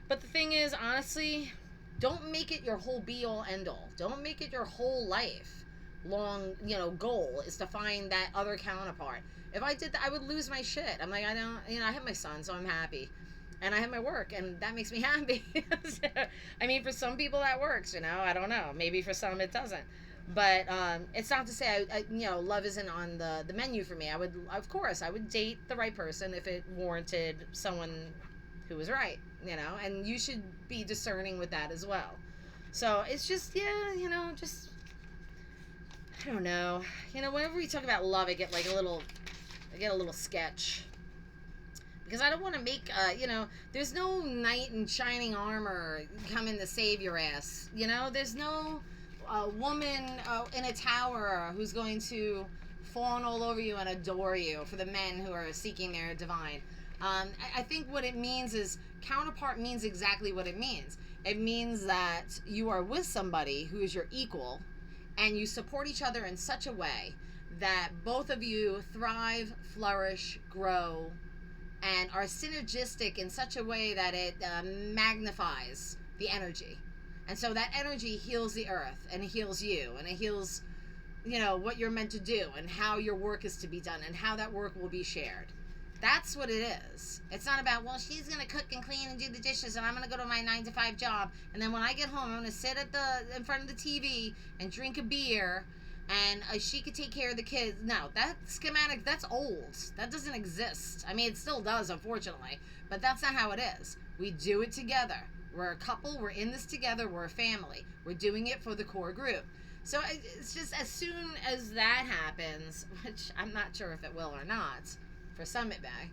But the thing is, honestly, don't make it your whole be-all, end-all. Don't make it your whole life long, you know, goal is to find that other counterpart. If I did that, I would lose my shit. I'm like, I don't, you know, I have my son, so I'm happy. And I have my work, and that makes me happy. So, I mean, for some people that works, you know, I don't know. Maybe for some it doesn't. But it's not to say, I you know, love isn't on the menu for me. I would, of course, I would date the right person if it warranted someone who was right, you know, and you should be discerning with that as well. So it's just, yeah, you know, just, I don't know. You know, whenever we talk about love, I get a little sketch. Because I don't want to make, you know, there's no knight in shining armor coming to save your ass. You know, there's no woman in a tower who's going to fawn all over you and adore you for the men who are seeking their divine. I think what it means is, counterpart means exactly what it means. It means that you are with somebody who is your equal, and you support each other in such a way that both of you thrive, flourish, grow, and are synergistic in such a way that it magnifies the energy. And so that energy heals the earth, and it heals you, and it heals, you know, what you're meant to do, and how your work is to be done, and how that work will be shared. That's what it is. It's not about, well, she's going to cook and clean and do the dishes, and I'm going to go to my 9-to-5 job, and then when I get home, I'm going to sit in front of the TV and drink a beer, and she could take care of the kids. No, that schematic, that's old. That doesn't exist. I mean, it still does, unfortunately, but that's not how it is. We do it together. We're a couple. We're in this together. We're a family. We're doing it for the core group. So it's just, as soon as that happens, which I'm not sure if it will or not, for some it may,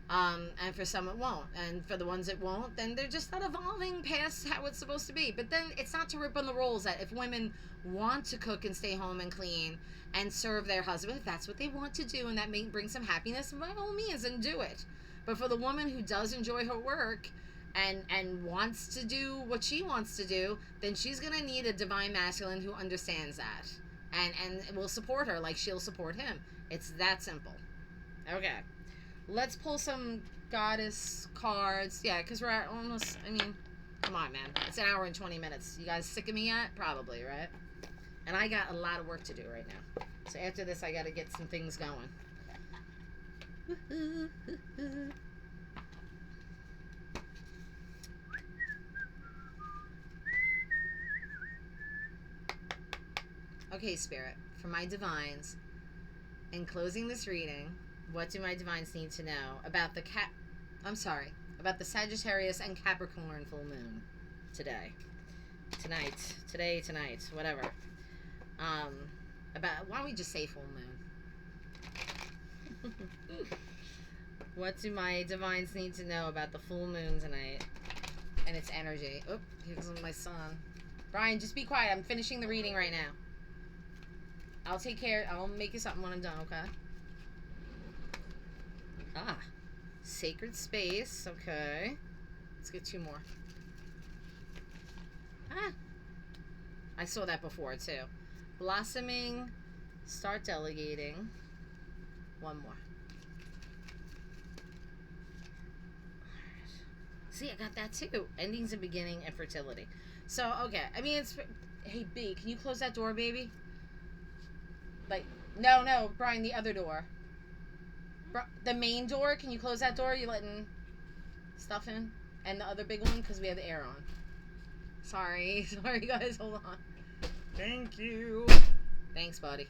and for some it won't, and for the ones it won't, then they're just not evolving past how it's supposed to be. But then it's not to rip on the rules that if women want to cook and stay home and clean and serve their husband, if that's what they want to do and that may bring some happiness, by all means, and do it. But for the woman who does enjoy her work and wants to do what she wants to do, then she's going to need a divine masculine who understands that and will support her like she'll support him. It's that simple. Okay. Let's pull some goddess cards. Yeah, because we're at almost, I mean, come on, man. It's an hour and 20 minutes. You guys sick of me yet? Probably, right? And I got a lot of work to do right now. So after this, I got to get some things going. Okay, Spirit, for my divines, in closing this reading, what do my divines need to know about the about the Sagittarius and Capricorn full moon today? Tonight, whatever. Why don't we just say full moon? What do my divines need to know about the full moon tonight and its energy? Oh, here's my son. Brian, just be quiet. I'm finishing the reading right now. I'll take care. I'll make you something when I'm done, okay? Ah. Sacred space. Okay. Let's get 2 more. Ah. I saw that before, too. Blossoming. Start delegating. 1 more. See, I got that, too. Endings and beginning and fertility. So, okay. I mean, it's... Hey, B, can you close that door, baby? Like, no, Brian, the other door. The main door, can you close that door? You letting stuff in? And the other big one, because we have the air on. Sorry, guys, hold on. Thank you. Thanks, buddy.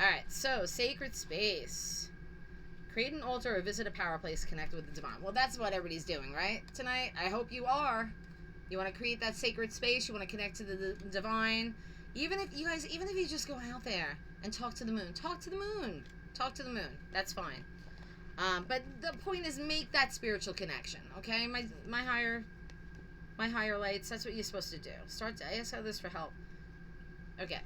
Alright, so, sacred space. Create an altar or visit a power place connected with the divine. Well, that's what everybody's doing, right? Tonight, I hope you are. You want to create that sacred space, you want to connect to the divine. Even if you just go out there and talk to the moon. Talk to the moon. Talk to the moon. That's fine. But the point is, make that spiritual connection. Okay? My higher lights, that's what you're supposed to do. Start to ask others for help. Okay.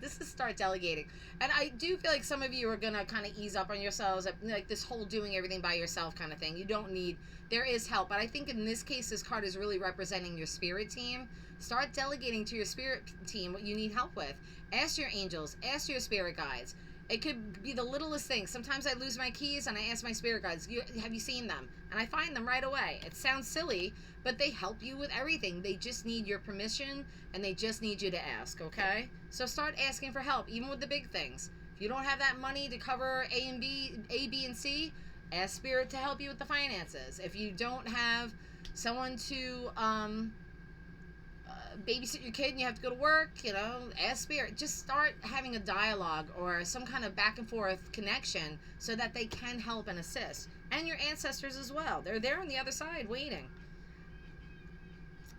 This is start delegating. And I do feel like some of you are going to kind of ease up on yourselves. Like this whole doing everything by yourself kind of thing. You don't need... There is help. But I think in this case, this card is really representing your spirit team. Start delegating to your spirit team what you need help with. Ask your angels. Ask your spirit guides. It could be the littlest thing. Sometimes I lose my keys and I ask my spirit guides, have you seen them? And I find them right away. It sounds silly, but they help you with everything. They just need your permission and they just need you to ask, okay? So start asking for help, even with the big things. If you don't have that money to cover A, B, and C, ask Spirit to help you with the finances. If you don't have someone to babysit your kid and you have to go to work, ask Spirit. Just start having a dialogue or some kind of back and forth connection so that they can help and assist. And your ancestors as well. They're there on the other side waiting.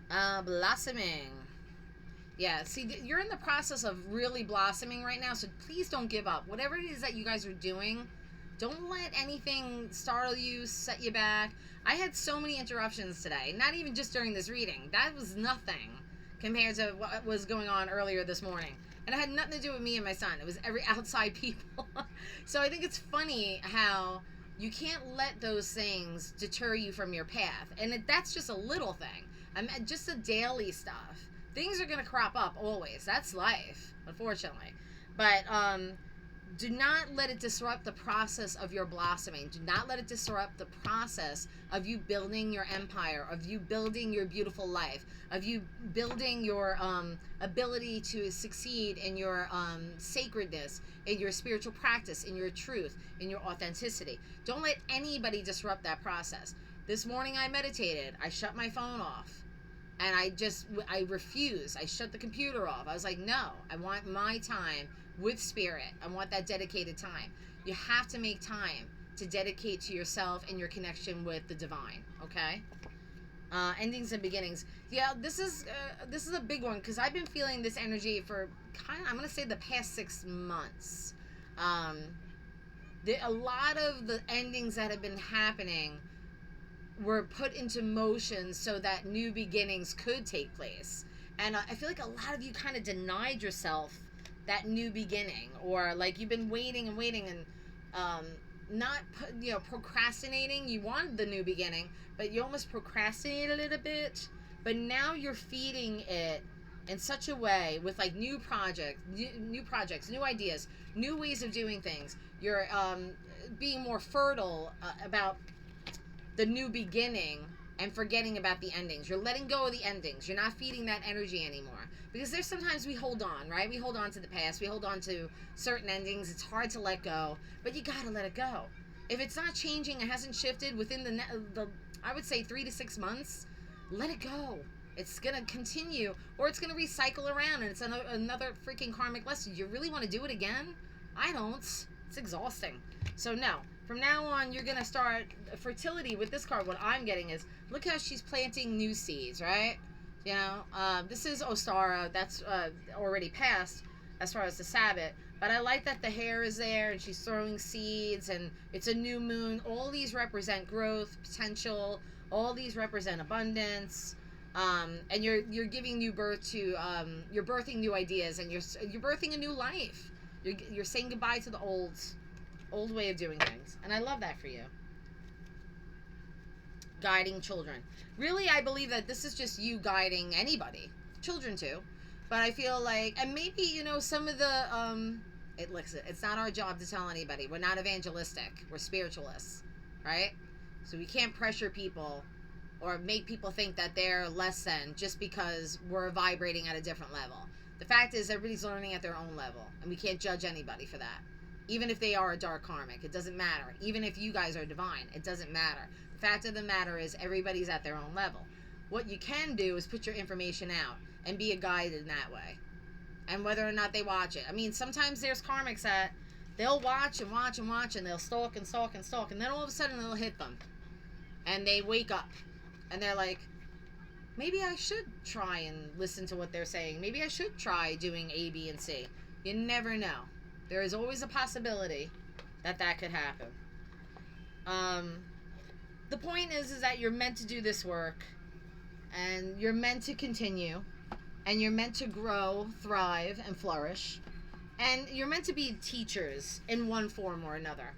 Blossoming. Yeah, see, you're in the process of really blossoming right now, so please don't give up. Whatever it is that you guys are doing, don't let anything startle you, set you back. I had so many interruptions today, not even just during this reading. That was nothing compared to what was going on earlier this morning. And it had nothing to do with me and my son. It was every outside people. So I think it's funny how you can't let those things deter you from your path. And that's just a little thing. Just the daily stuff. Things are going to crop up always. That's life, unfortunately. But do not let it disrupt the process of your blossoming. Do not let it disrupt the process of you building your empire, of you building your beautiful life, of you building your ability to succeed in your sacredness, in your spiritual practice, in your truth, in your authenticity. Don't let anybody disrupt that process. This morning I meditated. I shut my phone off. And I refuse. I shut the computer off. I was like, no, I want my time with Spirit. I want that dedicated time. You have to make time to dedicate to yourself and your connection with the divine, okay? Endings and beginnings. Yeah, this is a big one because I've been feeling this energy for I'm going to say the past 6 months. A lot of the endings that have been happening were put into motion so that new beginnings could take place. And I feel like a lot of you kind of denied yourself that new beginning, or like you've been waiting and not procrastinating. You wanted the new beginning, but you almost procrastinated a little bit. But now you're feeding it in such a way with like new projects, new ideas, new ways of doing things. You're being more fertile about the new beginning and forgetting about the endings. You're letting go of the endings. You're not feeding that energy anymore. Because there's sometimes we hold on, right? We hold on to the past. We hold on to certain endings. It's hard to let go, but you gotta let it go. If it's not changing, it hasn't shifted within the I would say 3 to 6 months, let it go. It's gonna continue, or it's gonna recycle around, and it's another freaking karmic lesson. You really want to do it again? I don't. It's exhausting. So no. From now on, you're gonna start fertility with this card. What I'm getting is, look how she's planting new seeds, right? You know, this is Ostara. That's already passed as far as the Sabbath. But I like that the hair is there and she's throwing seeds and it's a new moon. All these represent growth, potential. All these represent abundance. And you're giving new birth to, you're birthing new ideas and you're birthing a new life. You're saying goodbye to the old way of doing things. And I love that for you. Guiding children. Really, I believe that this is just you guiding anybody. Children too. But I feel like, and maybe, you know, some of the, it's not our job to tell anybody. We're not evangelistic. We're spiritualists. Right? So we can't pressure people or make people think that they're less than just because we're vibrating at a different level. The fact is, everybody's learning at their own level. And we can't judge anybody for that. Even if they are a dark karmic, it doesn't matter. Even if you guys are divine, it doesn't matter. The fact of the matter is everybody's at their own level. What you can do is put your information out and be a guide in that way. And whether or not they watch it. I mean, sometimes there's karmics that they'll watch and watch and watch and they'll stalk and stalk and stalk. And then all of a sudden it'll hit them. And they wake up. And they're like, maybe I should try and listen to what they're saying. Maybe I should try doing A, B, and C. You never know. There is always a possibility that that could happen. The point is that you're meant to do this work. And you're meant to continue. And you're meant to grow, thrive, and flourish. And you're meant to be teachers in one form or another.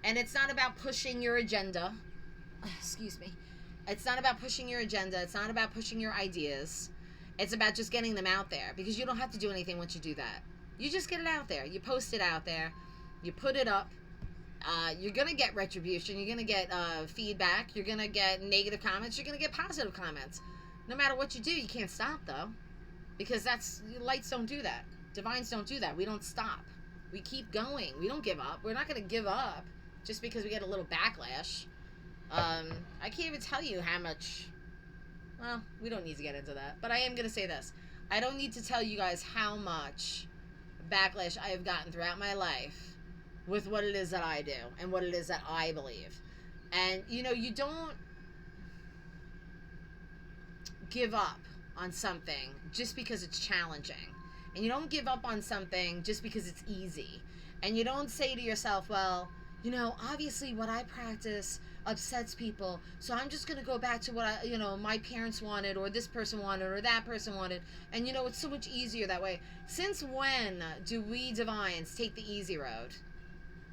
And it's not about pushing your agenda. Excuse me. It's not about pushing your agenda. It's not about pushing your ideas. It's about just getting them out there. Because you don't have to do anything once you do that. You just get it out there. You post it out there. You put it up. You're going to get retribution. You're going to get feedback. You're going to get negative comments. You're going to get positive comments. No matter what you do, you can't stop, though. Because lights don't do that. Divines don't do that. We don't stop. We keep going. We don't give up. We're not going to give up just because we get a little backlash. I can't even tell you how much... Well, we don't need to get into that. But I am going to say this. I don't need to tell you guys how much backlash I have gotten throughout my life with what it is that I do and what it is that I believe. And, you know, you don't give up on something just because it's challenging. And you don't give up on something just because it's easy. And you don't say to yourself, well, you know, obviously what I practice upsets people, so I'm just going to go back to what my parents wanted, or this person wanted, or that person wanted. And, you know, it's so much easier that way. Since when do we divines take the easy road?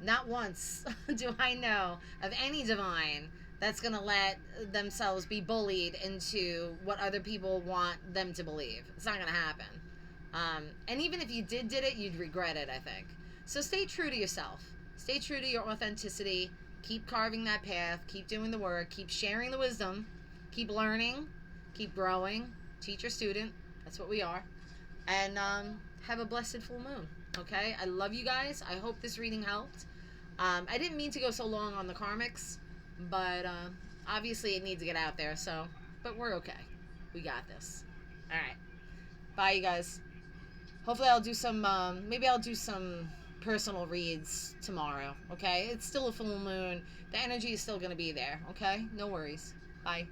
Not once do I know of any divine that's going to let themselves be bullied into what other people want them to believe. It's not going to happen. And even if you did it, you'd regret it, I think. So stay true to yourself. Stay true to your authenticity. Keep carving that path. Keep doing the work. Keep sharing the wisdom. Keep learning. Keep growing. Teacher, student. That's what we are. And have a blessed full moon. Okay? I love you guys. I hope this reading helped. I didn't mean to go so long on the karmics, but obviously it needs to get out there. But we're okay. We got this. All right. Bye, you guys. Hopefully I'll do some, maybe I'll do some personal reads tomorrow, okay? It's still a full moon. The energy is still going to be there, okay? No worries. Bye.